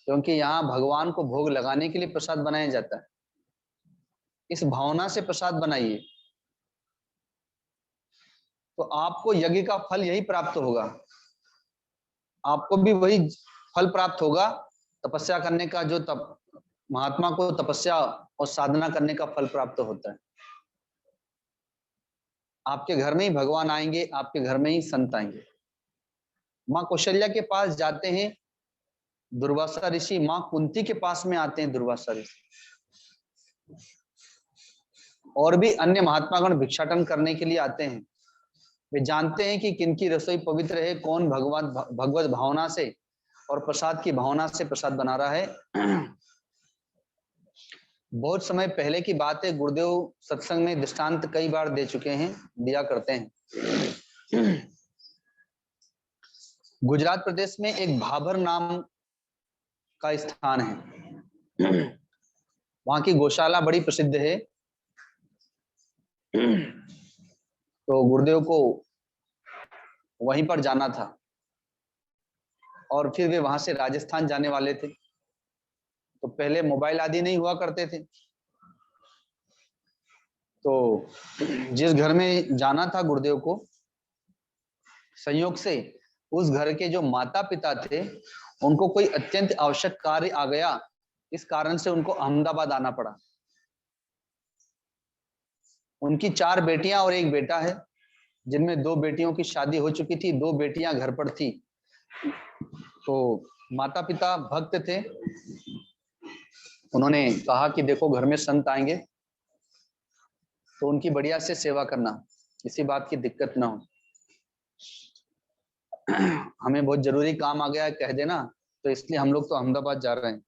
क्योंकि यहाँ भगवान को भोग लगाने के लिए प्रसाद बनाया जाता है। इस भावना से प्रसाद बनाइए, तो आपको यज्ञ का फल यही प्राप्त होगा। आपको भी वही फल प्राप्त होगा, तपस्या करने का, जो महात्मा को तपस्या और साधना करने का फल प्राप्त होता है। आपके घर में ही भगवान आएंगे, आपके घर में ही संत आएंगे। माँ कौशल्या के पास जाते हैं दुर्वासा ऋषि, माँ कुंती के पास में आते हैं दुर्वासा ऋषि, और भी अन्य महात्मागण भिक्षाटन करने के लिए आते हैं। वे जानते हैं कि किनकी रसोई पवित्र है, कौन भगवत भावना से और प्रसाद की भावना से प्रसाद बना रहा है। बहुत समय पहले की बात है, गुरुदेव सत्संग में दृष्टांत कई बार दे चुके हैं, दिया करते हैं। गुजरात प्रदेश में एक भाबर नाम का स्थान है, वहां की गौशाला बड़ी प्रसिद्ध है। तो गुरुदेव को वहीं पर जाना था, और फिर वे वहां से राजस्थान जाने वाले थे। तो पहले मोबाइल आदि नहीं हुआ करते थे, तो जिस घर में जाना था गुरुदेव को, संयोग से उस घर के जो माता पिता थे, उनको कोई अत्यंत आवश्यक कार्य आ गया, इस कारण से उनको अहमदाबाद आना पड़ा। उनकी 4 बेटियां और 1 बेटा है, जिनमें 2 बेटियों की शादी हो चुकी थी, 2 बेटियां घर पर थी। तो माता पिता भक्त थे, उन्होंने कहा कि देखो घर में संत आएंगे तो उनकी बढ़िया से सेवा करना, किसी बात की दिक्कत ना हो। हमें बहुत जरूरी काम आ गया है, कह देना, तो इसलिए हम लोग तो अहमदाबाद जा रहे हैं।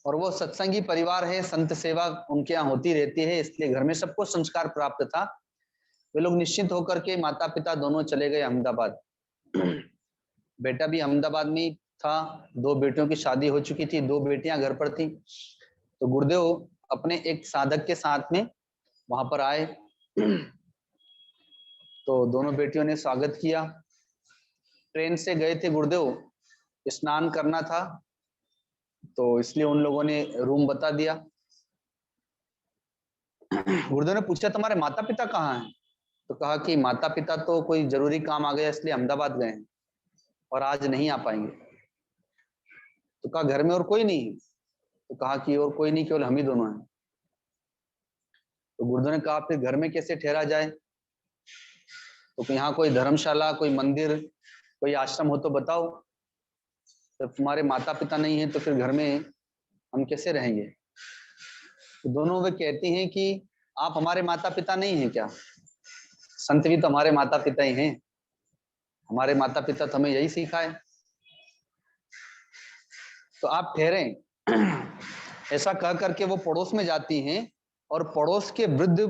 और वो सत्संगी परिवार है, संत सेवा उनके यहाँ होती रहती है, इसलिए घर में सबको संस्कार प्राप्त था। वे लोग निश्चिंत होकर के माता पिता दोनों चले गए अहमदाबाद। बेटा भी अहमदाबाद में था, 2 बेटियों की शादी हो चुकी थी, 2 बेटियां घर पर थी। तो गुरुदेव अपने एक साधक के साथ में वहां पर आए, तो दोनों बेटियों ने स्वागत किया। ट्रेन से गए थे गुरुदेव, स्नान करना था, तो इसलिए उन लोगों ने रूम बता दिया। गुरुदेव ने पूछा तुम्हारे माता पिता कहाँ हैं? तो कहा कि माता पिता तो कोई जरूरी काम आ गया इसलिए अहमदाबाद गए हैं और आज नहीं आ पाएंगे। तो कहा घर में और कोई नहीं? तो कहा कि और कोई नहीं, केवल हम ही दोनों हैं। तो गुरुदेव ने कहा फिर घर में कैसे ठहरा जाए? तो यहाँ कोई धर्मशाला, कोई मंदिर, कोई आश्रम हो तो बताओ। तो तुम्हारे माता पिता नहीं है तो फिर घर में हम कैसे रहेंगे? तो दोनों वे कहती हैं कि आप हमारे माता पिता नहीं हैं क्या? संत भी तो हमारे माता पिता ही हैं, हमारे माता पिता तो हमें यही सिखाए, तो आप ठहरे। ऐसा कह करके वो पड़ोस में जाती हैं और पड़ोस के वृद्ध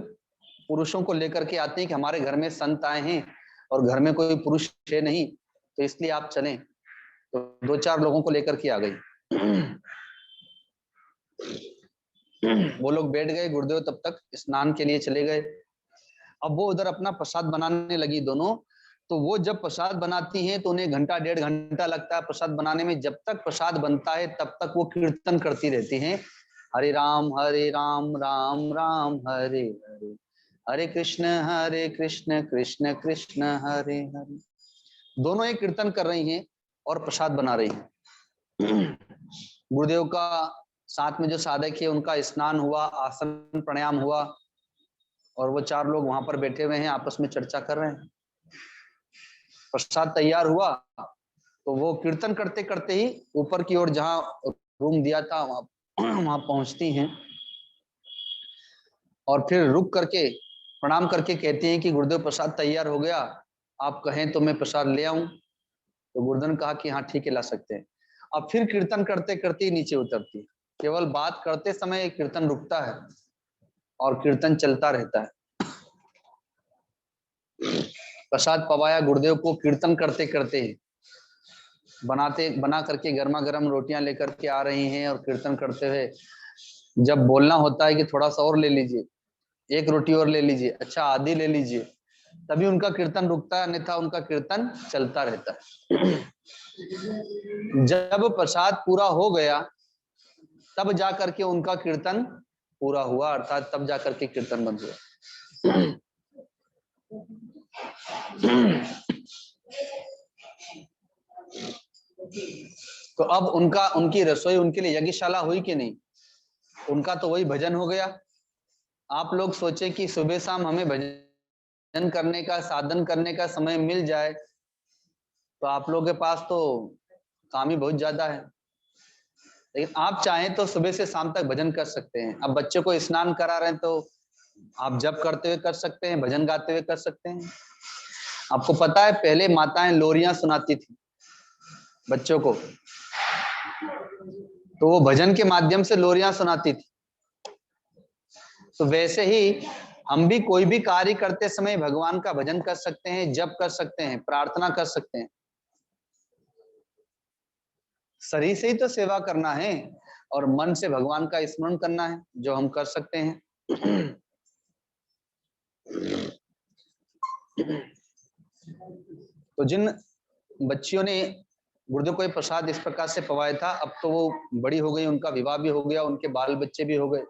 पुरुषों को लेकर के आते हैं कि हमारे घर में संत आए हैं और घर में कोई पुरुष है नहीं, तो इसलिए आप चलें। तो 2-4 लोगों को लेकर के आ गई। वो लोग बैठ गए, गुरुदेव तब तक स्नान के लिए चले गए। अब वो उधर अपना प्रसाद बनाने लगी दोनों। तो वो जब प्रसाद बनाती हैं तो उन्हें 1-1.5 घंटा लगता है प्रसाद बनाने में। जब तक प्रसाद बनता है तब तक वो कीर्तन करती रहती हैं, हरे राम राम राम हरे हरे, हरे कृष्ण कृष्ण कृष्ण हरे हरे। दोनों एक कीर्तन कर रही हैं और प्रसाद बना रही हैं। गुरुदेव का साथ में जो साधक है उनका स्नान हुआ, आसन प्राणायाम हुआ, और वो 4 लोग वहां पर बैठे हुए हैं, आपस में चर्चा कर रहे हैं। प्रसाद तैयार हुआ तो वो कीर्तन करते करते ही ऊपर की ओर जहां रूम दिया था वहां पहुंचती हैं, और फिर रुक करके प्रणाम करके कहती हैं कि गुरुदेव प्रसाद तैयार हो गया, आप कहें तो मैं प्रसाद ले आऊं? तो गुरुदेव ने कहा कि हाँ ठीक है, ला सकते हैं। अब फिर कीर्तन करते करते ही नीचे उतरती, केवल बात करते समय कीर्तन रुकता है और कीर्तन चलता रहता है। प्रसाद पवाया गुरुदेव को, कीर्तन करते करते ही बना करके गर्मा गर्म रोटियां लेकर के आ रही हैं, और कीर्तन करते हुए जब बोलना होता है कि थोड़ा सा और ले लीजिए, 1 रोटी और ले लीजिए, अच्छा आधी ले लीजिए, तभी उनका कीर्तन रुकता है, अन्यथा उनका कीर्तन चलता रहता है। जब प्रसाद पूरा हो गया तब जाकर के उनका कीर्तन पूरा हुआ, अर्थात तब जाकर के कीर्तन बंद हुआ। तो अब उनकी रसोई उनके लिए यज्ञशाला हुई कि नहीं? उनका तो वही भजन हो गया। आप लोग सोचे कि सुबह शाम हमें भजन करने का, साधन करने का समय मिल जाए, तो आप लोगों के पास तो काम ही बहुत ज्यादा है। लेकिन आप चाहें तो सुबह से शाम तक भजन कर सकते हैं। अब बच्चे को स्नान करा रहे हैं तो आप जप करते हुए कर सकते हैं, भजन गाते हुए कर सकते हैं। आपको पता है पहले माताएं लोरियां सुनाती थी बच्चों को, तो वो भजन के माध्यम से लोरियां सुनाती थी। तो वैसे ही हम भी कोई भी कार्य करते समय भगवान का भजन कर सकते हैं, जप कर सकते हैं, प्रार्थना कर सकते हैं। शरीर से ही तो सेवा करना है और मन से भगवान का स्मरण करना है, जो हम कर सकते हैं। तो जिन बच्चियों ने गुरुदेव को प्रसाद इस प्रकार से पवाया था, अब तो वो बड़ी हो गई, उनका विवाह भी हो गया, उनके बाल बच्चे भी हो गए।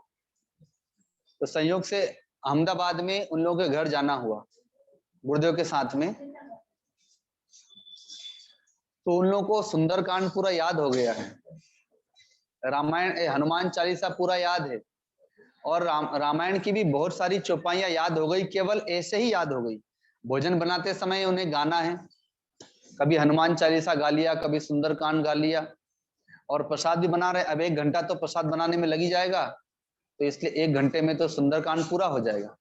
तो संयोग से अहमदाबाद में उन लोगों के घर जाना हुआ गुरुदेव के साथ में। तो उन लोगों को सुंदरकांड पूरा याद हो गया है, रामायण, हनुमान चालीसा पूरा याद है, और रामायण की भी बहुत सारी चौपाइयां याद हो गई, केवल ऐसे ही याद हो गई। भोजन बनाते समय उन्हें गाना है, कभी हनुमान चालीसा गा लिया, कभी सुंदरकांड गा लिया, और प्रसाद भी बना रहे। अब 1 घंटा तो प्रसाद बनाने में लगी जाएगा, तो इसलिए 1 घंटे में तो सुंदरकांड पूरा हो जाएगा।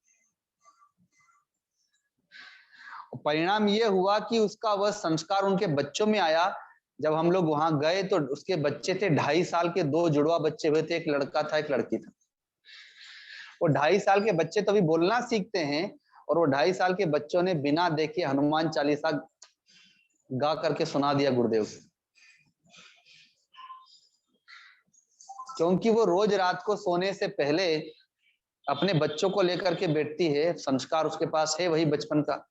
परिणाम ये हुआ कि उसका वह संस्कार उनके बच्चों में आया। जब हम लोग वहां गए तो उसके बच्चे थे 2.5 साल के, 2 जुड़वा बच्चे हुए थे, एक लड़का था एक लड़की था। वो 2.5 साल के बच्चे तो अभी बोलना सीखते हैं, और वो 2.5 साल के बच्चों ने बिना देखे हनुमान चालीसा गा करके सुना दिया गुरुदेव को। क्योंकि वो रोज रात को सोने से पहले अपने बच्चों को लेकर के बैठती है, संस्कार उसके पास है वही बचपन का,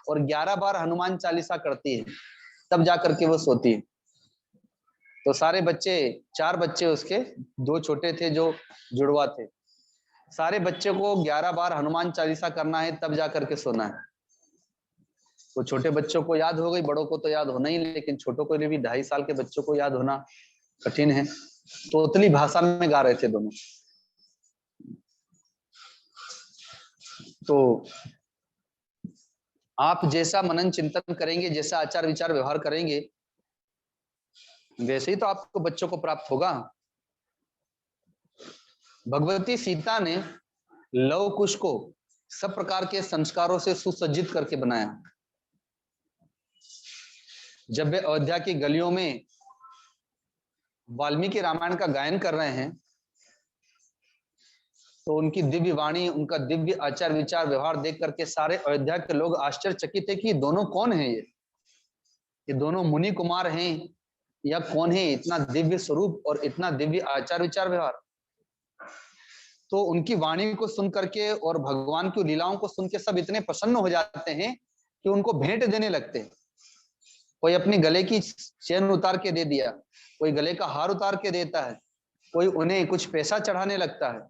और 11 बार हनुमान चालीसा करती है, तब जाकर के वो सोती है। तो सारे बच्चे, 4 बच्चे उसके, 2 छोटे थे जो जुड़वा थे, सारे बच्चे को 11 बार हनुमान चालीसा करना है, तब जाकर के सोना है। तो छोटे बच्चों को याद हो गई, बड़ों को तो याद होना ही, लेकिन छोटों को भी 2.5 साल के बच्चों को याद होना कठिन है। तोतली भाषा में गा रहे थे दोनों। तो आप जैसा मनन चिंतन करेंगे, जैसा आचार विचार व्यवहार करेंगे, वैसे ही तो आपको बच्चों को प्राप्त होगा। भगवती सीता ने लव कुश को सब प्रकार के संस्कारों से सुसज्जित करके बनाया। जब वे अयोध्या की गलियों में वाल्मीकि रामायण का गायन कर रहे हैं, तो उनकी दिव्य वाणी, उनका दिव्य आचार विचार व्यवहार देख करके सारे अयोध्या के लोग आश्चर्यचकित थे कि दोनों कौन है, ये दोनों मुनि कुमार हैं या कौन है, इतना दिव्य स्वरूप और इतना दिव्य आचार विचार व्यवहार। तो उनकी वाणी को सुन करके और भगवान की लीलाओं को सुन के सब इतने प्रसन्न हो जाते हैं कि उनको भेंट देने लगते हैं। कोई अपनी गले की चेन उतार के दे दिया, कोई गले का हार उतार के देता है, कोई उन्हें कुछ पैसा चढ़ाने लगता है,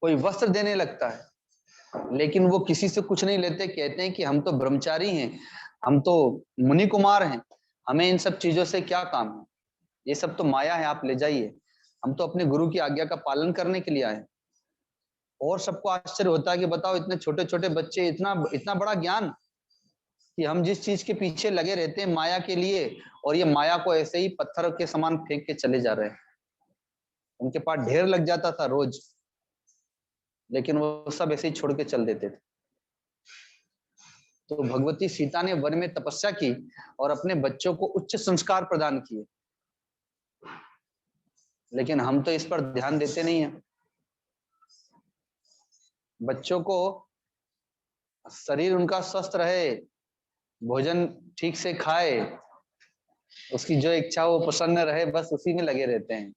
कोई वस्त्र देने लगता है। लेकिन वो किसी से कुछ नहीं लेते, कहते हैं कि हम तो ब्रह्मचारी हैं, हम तो मुनि कुमार हैं, हमें इन सब चीजों से क्या काम है, ये सब तो माया है, आप ले जाइए, हम तो अपने गुरु की आज्ञा का पालन करने के लिए आए। और सबको आश्चर्य होता है कि बताओ, इतने छोटे छोटे बच्चे, इतना इतना बड़ा ज्ञान, कि हम जिस चीज के पीछे लगे रहते हैं माया के लिए, और ये माया को ऐसे ही पत्थर के समान फेंक के चले जा रहे हैं। उनके पास ढेर लग जाता था रोज, लेकिन वो सब ऐसे ही छोड़ के चल देते थे। तो भगवती सीता ने वन में तपस्या की और अपने बच्चों को उच्च संस्कार प्रदान किए, लेकिन हम तो इस पर ध्यान देते नहीं है। बच्चों को शरीर उनका स्वस्थ रहे, भोजन ठीक से खाए, उसकी जो इच्छा वो प्रसन्न रहे, बस उसी में लगे रहते हैं।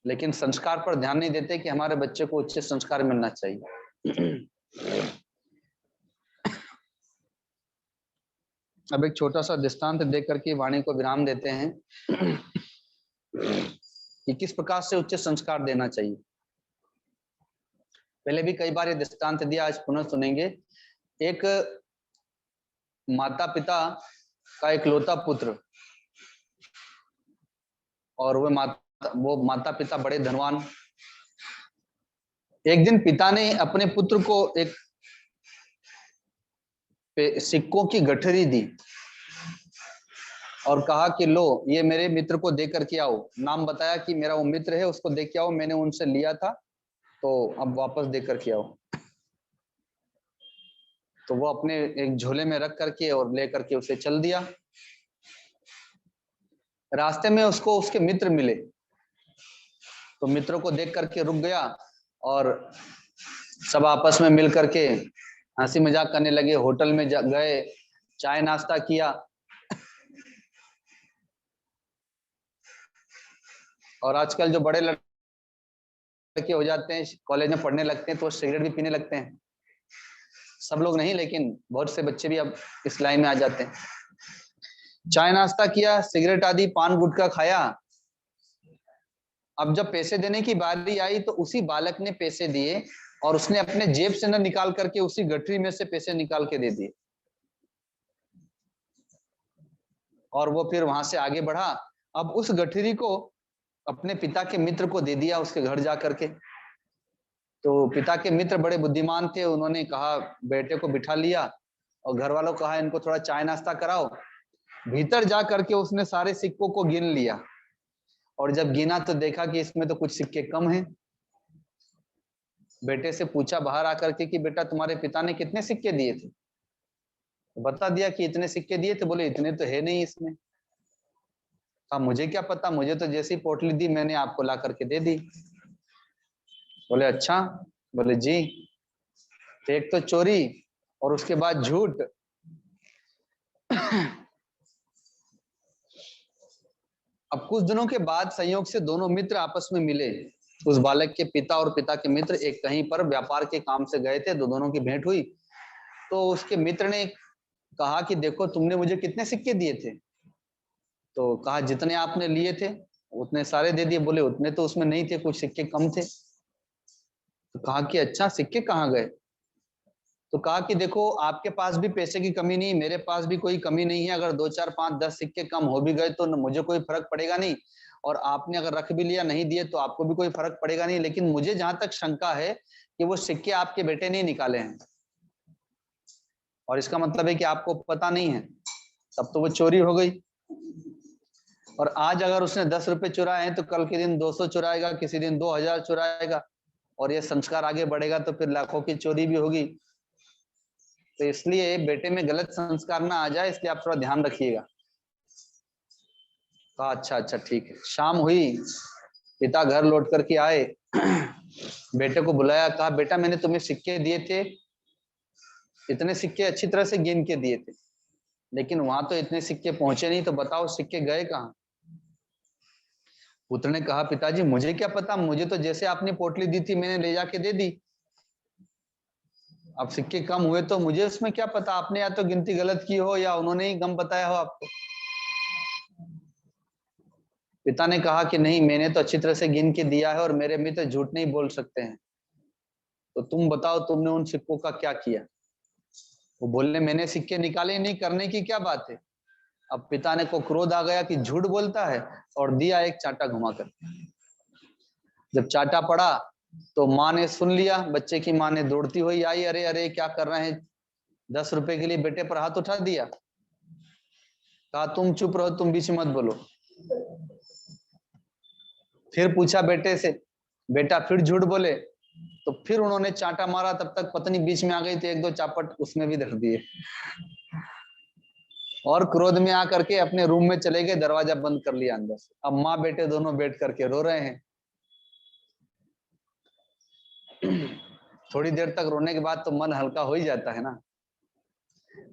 लेकिन संस्कार पर ध्यान नहीं देते कि हमारे बच्चे को उच्च संस्कार मिलना चाहिए। अब एक छोटा सा दृष्टांत देख करके वाणी को विराम देते हैं कि किस प्रकार से उच्च संस्कार देना चाहिए। पहले भी कई बार ये दृष्टांत दिया, आज पुनः सुनेंगे। एक माता पिता का इकलौता पुत्र, और वो माता पिता बड़े धनवान। एक दिन पिता ने अपने पुत्र को एक सिक्कों की गठरी दी और कहा कि लो, ये मेरे मित्र को दे करके आओ। नाम बताया कि मेरा वो मित्र है, उसको दे के आओ, मैंने उनसे लिया था, तो अब वापस दे करके आओ। तो वो अपने एक झोले में रख करके और ले करके उसे चल दिया। रास्ते में उसको उसके मित्र मिले, तो मित्रों को देख करके रुक गया और सब आपस में मिल करके हंसी मजाक करने लगे। होटल में गए, चाय नाश्ता किया, और आजकल जो बड़े लड़के हो जाते हैं, कॉलेज में पढ़ने लगते हैं, तो सिगरेट भी पीने लगते हैं। सब लोग नहीं, लेकिन बहुत से बच्चे भी अब इस लाइन में आ जाते हैं। चाय नाश्ता किया, सिगरेट आदि पान गुटखा खाया। अब जब पैसे देने की बारी आई तो उसी बालक ने पैसे दिए और उसने अपने जेब से न निकाल करके उसी गठरी में से पैसे निकाल के दे दिए, और वो फिर वहां से आगे बढ़ा। अब उस गठरी को अपने पिता के मित्र को दे दिया उसके घर जा करके। तो पिता के मित्र बड़े बुद्धिमान थे, उन्होंने कहा, बेटे को बिठा लिया और घर वालों को कहा इनको थोड़ा चाय नाश्ता कराओ। भीतर जा करके उसने सारे सिक्कों को गिन लिया, और जब गिना तो देखा कि इसमें तो कुछ सिक्के कम हैं। बेटे से पूछा बाहर आकर के कि बेटा, तुम्हारे पिता ने कितने सिक्के दिए थे? तो बता दिया कि इतने सिक्के दिए थे। बोले इतने तो है नहीं इसमें। कहा मुझे क्या पता, मुझे तो जैसी पोटली दी मैंने आपको ला करके दे दी। बोले अच्छा? बोले जी। एक तो चोरी और उसके बाद झूठ। अब कुछ दिनों के बाद संयोग से दोनों मित्र आपस में मिले। उस बालक के पिता और पिता के मित्र एक कहीं पर व्यापार के काम से गए थे, दोनों की भेंट हुई। तो उसके मित्र ने कहा कि देखो, तुमने मुझे कितने सिक्के दिए थे? तो कहा जितने आपने लिए थे उतने सारे दे दिए। बोले उतने तो उसमें नहीं थे, कुछ सिक्के कम थे। तो कहा कि अच्छा, सिक्के कहाँ गए? तो कहा कि देखो, आपके पास भी पैसे की कमी नहीं, मेरे पास भी कोई कमी नहीं है। अगर 2 4 5 10 सिक्के कम हो भी गए तो मुझे कोई फर्क पड़ेगा नहीं, और आपने अगर रख भी लिया, नहीं दिए, तो आपको भी कोई फर्क पड़ेगा नहीं। लेकिन मुझे जहां तक शंका है कि वो सिक्के आपके बेटे ने निकाले हैं, और इसका मतलब है कि आपको पता नहीं है, तब तो वो चोरी हो गई। और आज अगर उसने 10 रुपए चुराए हैं तो कल के दिन 200 चुराएगा, किसी दिन 2000 चुराएगा, और ये संस्कार आगे बढ़ेगा तो फिर लाखों की चोरी भी होगी। तो इसलिए बेटे में गलत संस्कार ना आ जाए, इसलिए आप थोड़ा ध्यान रखिएगा। कहा अच्छा अच्छा ठीक है। शाम हुई, पिता घर लौट करके आए, बेटे को बुलाया, कहा बेटा, मैंने तुम्हें सिक्के दिए थे, इतने सिक्के अच्छी तरह से गिन के दिए थे, लेकिन वहां तो इतने सिक्के पहुंचे नहीं, तो बताओ सिक्के गए कहाँ? पुत्र ने कहा पिताजी, मुझे क्या पता, मुझे तो जैसे आपने पोटली दी थी मैंने ले जाके दे दी। अब सिक्के कम हुए तो मुझे उसमें क्या पता, आपने या तो गिनती गलत की हो या उन्होंने ही कम बताया हो आपको। पिता ने कहा कि नहीं, मैंने तो अच्छी तरह से गिन के दिया है और मेरे मित्र झूठ नहीं बोल सकते हैं, तो तुम बताओ तुमने उन सिक्कों का क्या किया? वो बोलने, मैंने सिक्के निकाले नहीं, करने की क्या बात है। अब पिता ने को क्रोध आ गया कि झूठ बोलता है, और दिया एक चांटा घुमाकर। जब चांटा पड़ा तो माँ ने सुन लिया, बच्चे की माँ ने दौड़ती हुई आई, अरे अरे क्या कर रहे हैं, 10 रुपए के लिए बेटे पर हाथ उठा दिया। कहा तुम चुप रहो, तुम बीच में मत बोलो। फिर पूछा बेटे से, बेटा फिर झूठ बोले? तो फिर उन्होंने चांटा मारा, तब तक पत्नी बीच में आ गई, तो 1 2 चापट उसमें भी रख दिए, और क्रोध में आकर के अपने रूम में चले गए, दरवाजा बंद कर लिया अंदर से। अब माँ बेटे दोनों बैठ करके रो रहे हैं। थोड़ी देर तक रोने के बाद तो मन हल्का हो ही जाता है ना।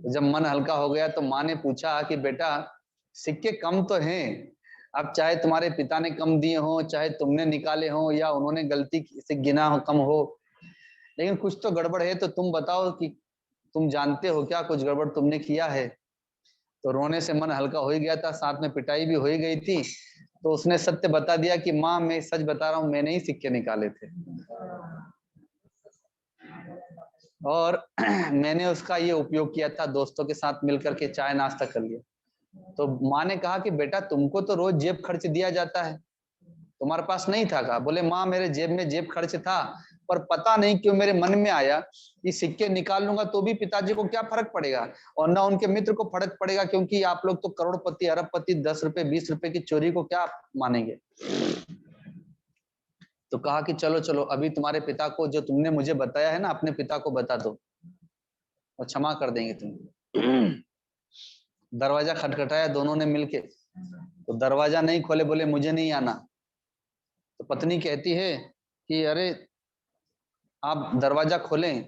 जब मन हल्का हो गया तो माँ ने पूछा कि बेटा, सिक्के कम तो हैं, अब चाहे तुम्हारे पिता ने कम दिए हो, चाहे तुमने निकाले हो, या उन्होंने गलती से गिना हो कम हो, लेकिन कुछ तो गड़बड़ है, तो तुम बताओ कि तुम जानते हो क्या कुछ गड़बड़ तुमने किया है? तो रोने से मन हल्का हो ही गया था, साथ में पिटाई भी हो ही गई थी। तो उसने सत्य बता दिया कि माँ मैं सच बता रहा हूँ, मैंने ही सिक्के निकाले थे और मैंने उसका ये उपयोग किया था, दोस्तों के साथ मिलकर के चाय नाश्ता कर लिया। तो माँ ने कहा कि बेटा तुमको तो रोज जेब खर्च दिया जाता है, तुम्हारे पास नहीं था? कहा बोले माँ मेरे जेब में जेब खर्च था, पर पता नहीं क्यों मेरे मन में आया कि सिक्के निकाल लूंगा तो भी पिताजी को क्या फर्क पड़ेगा और ना उनके मित्र को फर्क पड़ेगा, क्योंकि आप लोग तो करोड़पति अरबपति, 10 रुपए 20 रुपए की चोरी को क्या मानेंगे। तो कहा कि चलो चलो अभी तुम्हारे पिता को जो तुमने मुझे बताया है ना, अपने पिता को बता दो और क्षमा कर देंगे तुम। दरवाजा खटखटाया दोनों ने मिलके, तो दरवाजा नहीं खोले, बोले मुझे नहीं आना। तो पत्नी कहती है कि अरे आप दरवाजा खोलें,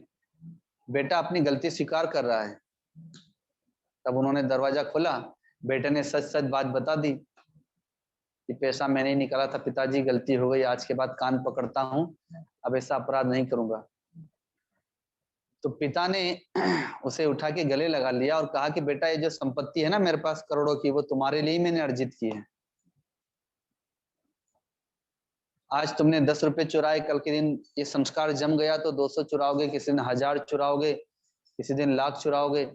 बेटा अपनी गलती स्वीकार कर रहा है। तब उन्होंने दरवाजा खोला, बेटे ने सच सच बात बता दी कि पैसा मैंने ही निकाला था पिताजी, गलती हो गई, आज के बाद कान पकड़ता हूँ, अब ऐसा अपराध नहीं करूंगा। तो पिता ने उसे उठा के गले लगा लिया और कहा कि बेटा ये जो संपत्ति है ना मेरे पास करोड़ों की, वो तुम्हारे लिए ही मैंने अर्जित की है। आज तुमने 10 रुपए चुराए, कल के दिन ये संस्कार जम गया तो 200 चुराओगे, किसी दिन 1000 चुराओगे, किसी दिन लाख चुराओगे।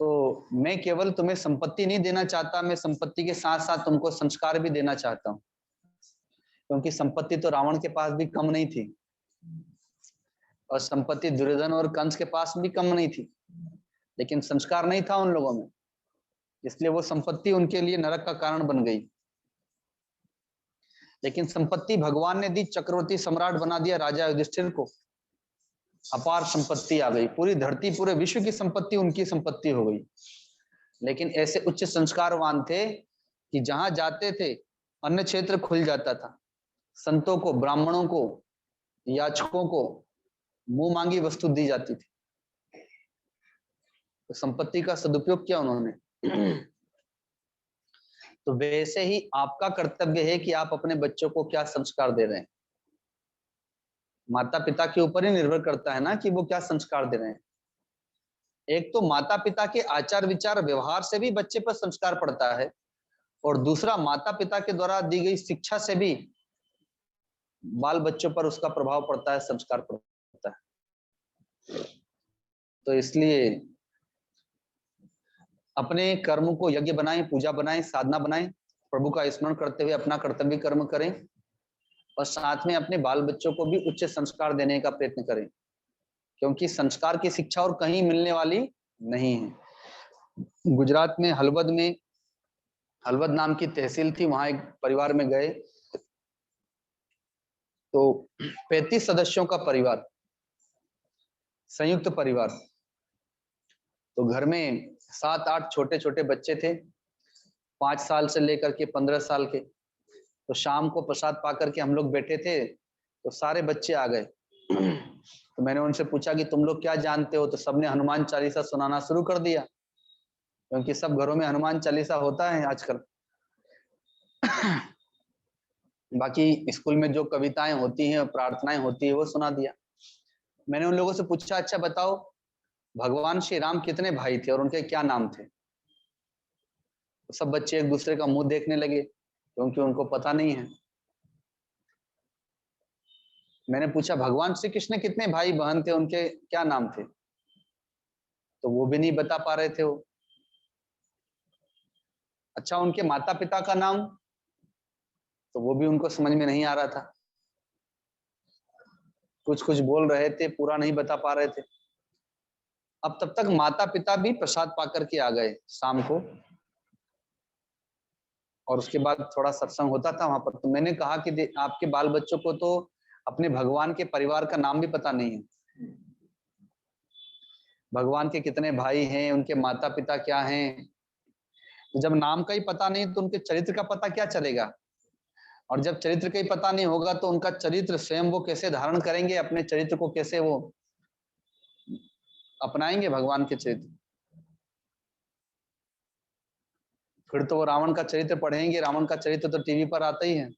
तो मैं केवल तुम्हें संपत्ति नहीं देना चाहता, मैं संपत्ति के साथ साथ तुमको संस्कार भी देना चाहता हूँ, क्योंकि संपत्ति तो रावण के पास भी कम नहीं थी और संपत्ति दुर्योधन और कंस के पास भी कम नहीं थी, लेकिन संस्कार नहीं था उन लोगों में, इसलिए वो संपत्ति उनके लिए नरक का कारण बन गई। लेकिन संपत्ति भगवान ने दी, चक्रवर्ती सम्राट बना दिया राजा युधिष्ठिर को, अपार संपत्ति आ गई, पूरी धरती पूरे विश्व की संपत्ति उनकी संपत्ति हो गई। लेकिन ऐसे उच्च संस्कारवान थे कि जहां जाते थे अन्य क्षेत्र खुल जाता था, संतों को, ब्राह्मणों को, याचकों को मुंह मांगी वस्तु दी जाती थी। तो संपत्ति का सदुपयोग किया उन्होंने। तो वैसे ही आपका कर्तव्य है कि आप अपने बच्चों को क्या संस्कार दे रहे हैं। माता पिता के ऊपर ही निर्भर करता है ना कि वो क्या संस्कार दे रहे हैं। एक तो माता पिता के आचार विचार व्यवहार से भी बच्चे पर संस्कार पड़ता है, और दूसरा माता पिता के द्वारा दी गई शिक्षा से भी बाल बच्चों पर उसका प्रभाव पड़ता है, संस्कार पड़ता है। तो इसलिए अपने कर्म को यज्ञ बनाएं, पूजा बनाएं, साधना बनाएं, प्रभु का स्मरण करते हुए अपना कर्तव्य कर्म करें और साथ में अपने बाल बच्चों को भी उच्च संस्कार देने का प्रयत्न करें, क्योंकि संस्कार की शिक्षा और कहीं मिलने वाली नहीं है। गुजरात में हलवद नाम की तहसील थी, वहां एक परिवार में गए तो 35 सदस्यों का परिवार, संयुक्त परिवार। तो घर में 7-8 छोटे छोटे बच्चे थे, 5 साल से लेकर के 15 साल के। तो शाम को प्रसाद पा करके हम लोग बैठे थे तो सारे बच्चे आ गए। तो मैंने उनसे पूछा कि तुम लोग क्या जानते हो, तो सबने हनुमान चालीसा सुनाना शुरू कर दिया, क्योंकि सब घरों में हनुमान चालीसा होता है आजकल। बाकी स्कूल में जो कविताएं होती हैं और प्रार्थनाएं होती है वो सुना दिया। मैंने उन लोगों से पूछा अच्छा बताओ भगवान श्री राम कितने भाई थे और उनके क्या नाम थे। तो सब बच्चे एक दूसरे का मुंह देखने लगे, क्योंकि उनको पता नहीं है। मैंने पूछा भगवान श्री कृष्ण कितने भाई बहन थे, उनके क्या नाम थे, तो वो भी नहीं बता पा रहे थे वो। अच्छा उनके माता पिता का नाम, तो वो भी उनको समझ में नहीं आ रहा था, कुछ कुछ बोल रहे थे, पूरा नहीं बता पा रहे थे। अब तब तक माता पिता भी प्रसाद पा करके आ गए शाम को, और उसके बाद थोड़ा सत्संग होता था वहां पर। तो मैंने कहा कि आपके बाल बच्चों को तो अपने भगवान के परिवार का नाम भी पता नहीं है, भगवान के कितने भाई हैं, उनके माता पिता क्या हैं। तो जब नाम का ही पता नहीं तो उनके चरित्र का पता क्या चलेगा, और जब चरित्र का ही पता नहीं होगा तो उनका चरित्र स्वयं वो कैसे धारण करेंगे, अपने चरित्र को कैसे वो अपनाएंगे भगवान के चरित्र। फिर तो वो रावण का चरित्र पढ़ेंगे, रावण का चरित्र तो टीवी पर आता ही है,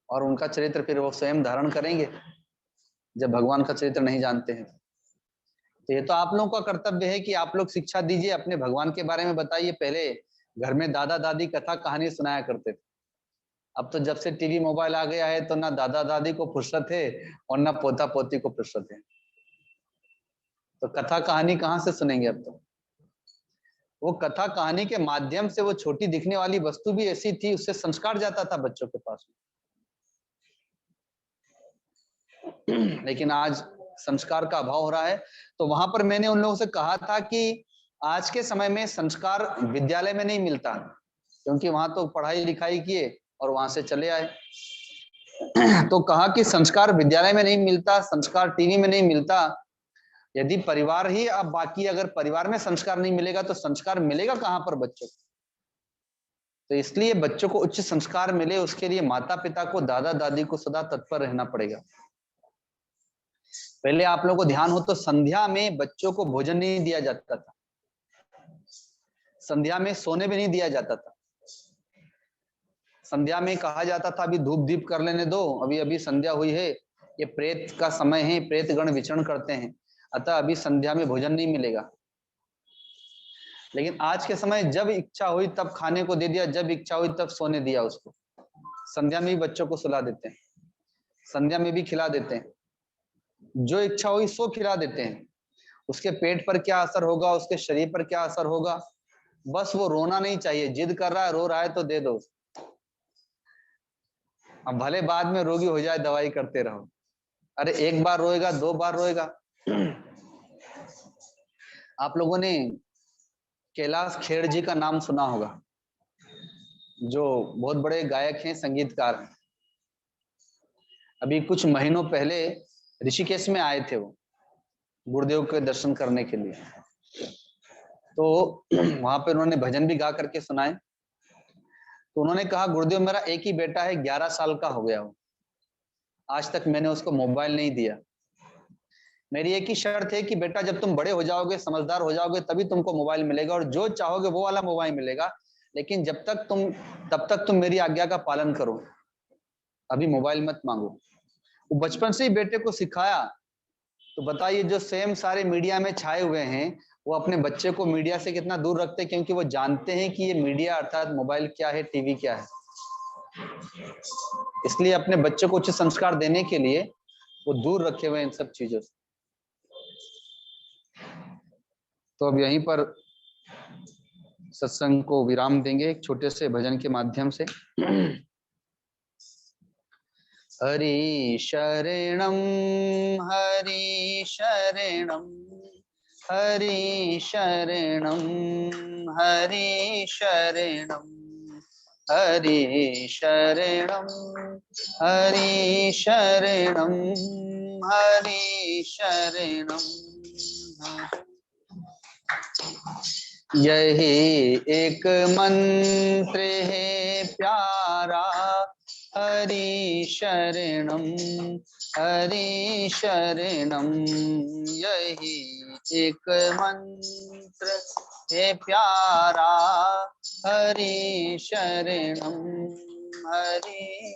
और उनका चरित्र फिर वो स्वयं धारण करेंगे जब भगवान का चरित्र नहीं जानते हैं। तो ये तो आप लोगों का कर्तव्य है कि आप लोग शिक्षा दीजिए, अपने भगवान के बारे में बताइए। पहले घर में दादा दादी कथा कहानी सुनाया करते थे। अब तो जब से टीवी मोबाइल आ गया है तो ना दादा दादी को फुर्सत है और ना पोता पोती को फुर्सत है। तो कथा कहानी कहाँ से सुनेंगे अब तो। वो कथा कहानी के माध्यम से वो छोटी दिखने वाली वस्तु भी ऐसी थी, उससे संस्कार जाता था बच्चों के पास। लेकिन आज संस्कार का अभाव हो रहा है। तो वहां पर मैंने उन लोगों से कहा था कि आज के समय में संस्कार विद्यालय में नहीं मिलता, क्योंकि वहां तो पढ़ाई लिखाई किए और वहां से चले आए। तो कहा कि संस्कार विद्यालय में नहीं मिलता, संस्कार टीवी में नहीं मिलता। यदि परिवार ही, अब बाकी अगर परिवार में संस्कार नहीं मिलेगा तो संस्कार मिलेगा कहां पर बच्चों को। तो इसलिए बच्चों को उच्च संस्कार मिले, उसके लिए माता पिता को, दादा दादी को सदा तत्पर रहना पड़ेगा। पहले आप लोगों को ध्यान हो तो संध्या में बच्चों को भोजन नहीं दिया जाता था, संध्या में सोने भी नहीं दिया जाता था। संध्या में कहा जाता था अभी धूप दीप कर लेने दो, अभी अभी संध्या हुई है, ये प्रेत का समय है, प्रेत गण विचरण करते हैं, अतः अभी संध्या में भोजन नहीं मिलेगा। लेकिन आज के समय जब इच्छा हुई तब खाने को दे दिया, जब इच्छा हुई तब सोने दिया उसको। संध्या में भी बच्चों को सुला देते हैं, संध्या में भी खिला देते हैं, जो इच्छा हुई सो खिला देते हैं। उसके पेट पर क्या असर होगा, उसके शरीर पर क्या असर होगा, बस वो रोना नहीं चाहिए। जिद कर रहा है, रो रहा है तो दे दो। अब भले बाद में रोगी हो जाए, दवाई करते रहो। अरे एक बार रोएगा, दो बार रोएगा। आप लोगों ने कैलाश खेर जी का नाम सुना होगा, जो बहुत बड़े गायक हैं, संगीतकार हैं। अभी कुछ महीनों पहले ऋषिकेश में आए थे वो, गुरुदेव के दर्शन करने के लिए। तो वहां पे उन्होंने भजन भी गा करके सुनाए। तो उन्होंने कहा गुरुदेव मेरा एक ही बेटा है, 11 साल का हो गया हो, आज तक मैंने उसको मोबाइल नहीं दिया। मेरी एक ही शर्त है कि बेटा जब तुम बड़े हो जाओगे, समझदार हो जाओगे, तभी तुमको मोबाइल मिलेगा और जो चाहोगे वो वाला मोबाइल मिलेगा। लेकिन तब तक तुम मेरी आज्ञा का पालन करो, अभी मोबाइल मत मांगो। वो बचपन से ही बेटे को सिखाया। तो बताइए जो सेम सारे मीडिया में छाए हुए हैं, वो अपने बच्चे को मीडिया से कितना दूर रखते हैं, क्योंकि वो जानते हैं कि ये मीडिया अर्थात मोबाइल क्या है, टीवी क्या है। इसलिए अपने बच्चे को उच्च संस्कार देने के लिए वो दूर रखे हुए इन सब चीजों से। तो अब यहीं पर सत्संग को विराम देंगे एक छोटे से भजन के माध्यम से। हरि शरणम हरि शरणम हरि शरणम हरि शरणम हरि शरणम हरि शरणम हरि शरणम। यही एक मंत्र है प्यारा, हरि शरणम हरि शरणम। यही एक मंत्र है प्यारा, हरि शरणम हरि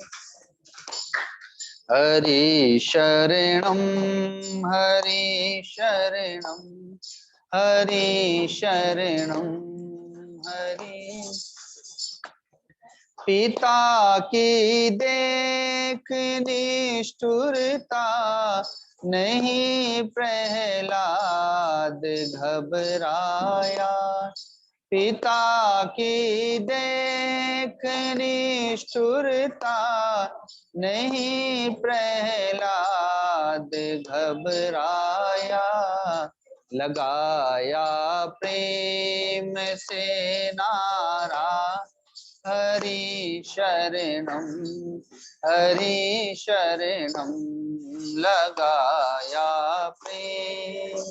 हरि शरणम हरि शरणम हरि शरणम हरि। पिता की देख निष्ठुरता, नहीं प्रहलाद घबराया। पिता की देख निष्ठुरता, नहीं प्रहलाद घबराया। लगाया प्रेम से नारा, हरि शरणम हरि शरणम। लगाया प्रेम।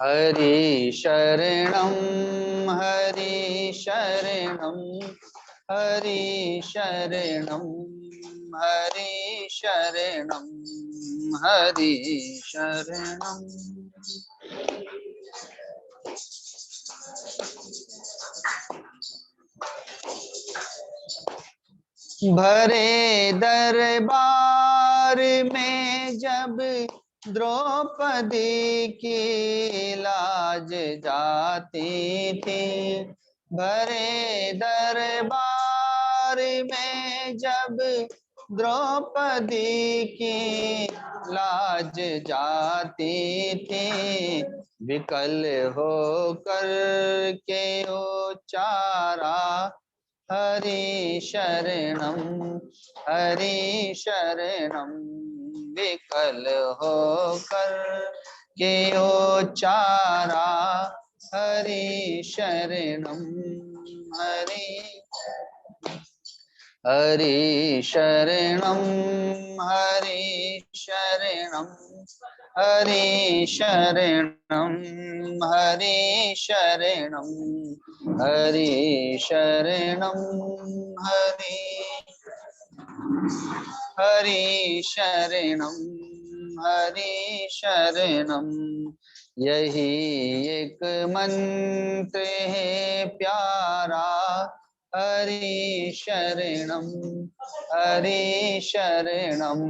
हरि शरणम हरि शरणम हरि शरणम हरि शरणम हरि शरणम। भरे दरबार में जब द्रौपदी की लाज जाती थी, भरे दरबार में जब द्रौपदी की लाज जाती थी, विकल होकर के उचारा हरि शरणम हरि शरणम, विकल होकर के उचारा हरि शरणम हरि हरि शरणम हरि शरणम हरि शरणम हरि शरणम हरि शरणम हरि शरणम हरि शरणम। यही एक मंत्र है प्यारा, हरि शरणम हरि शरणम।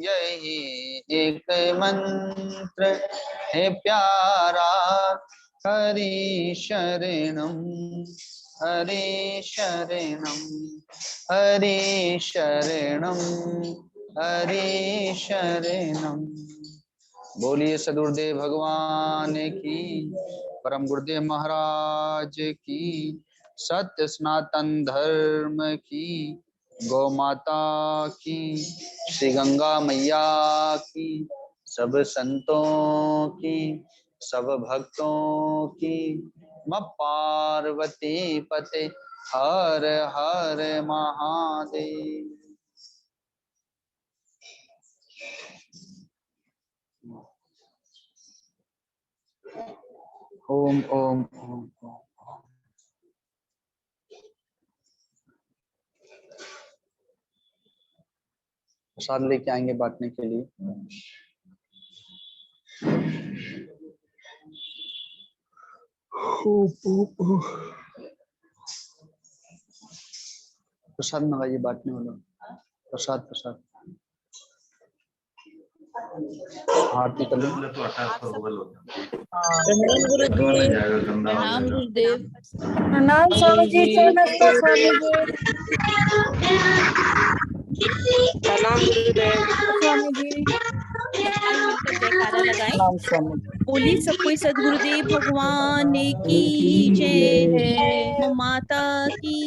यही एक मंत्र है प्यारा, हरि शरणम हरि शरणम हरि शरणम हरि शरणम। बोलिए सदगुरुदेव भगवान की, परम गुरुदेव महाराज की, सत्य सनातन धर्म की, गौ माता की, श्री गंगा मैया की, सब संतों की, सब भक्तों की। मां पार्वती पते हर हर महादेव। ओम ओम ओम ओम। प्रसाद लेके आएंगे बांटने के लिए। प्रसाद मंगाइए बांटने वाला। प्रसाद प्रसाद आरती कर लो। प्रणाम गुरुदेव। प्रणाम स्वामी जी। नमस्ते स्वामी जी। प्रणाम गुरुदेव। स्वामी जी मिलकर जयकारा लगाएं। प्रणाम स्वामी जी। बोली सब कोई सदगुरुदेव भगवान की जय, गौ माता की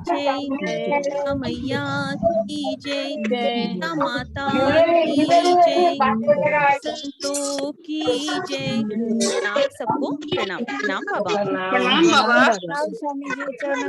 जय, मैया की जय, माता की जय, संतों की जय। प्रणाम सबको, प्रणाम प्रणाम बाबा। प्रणाम बाबा। स्वामी जी।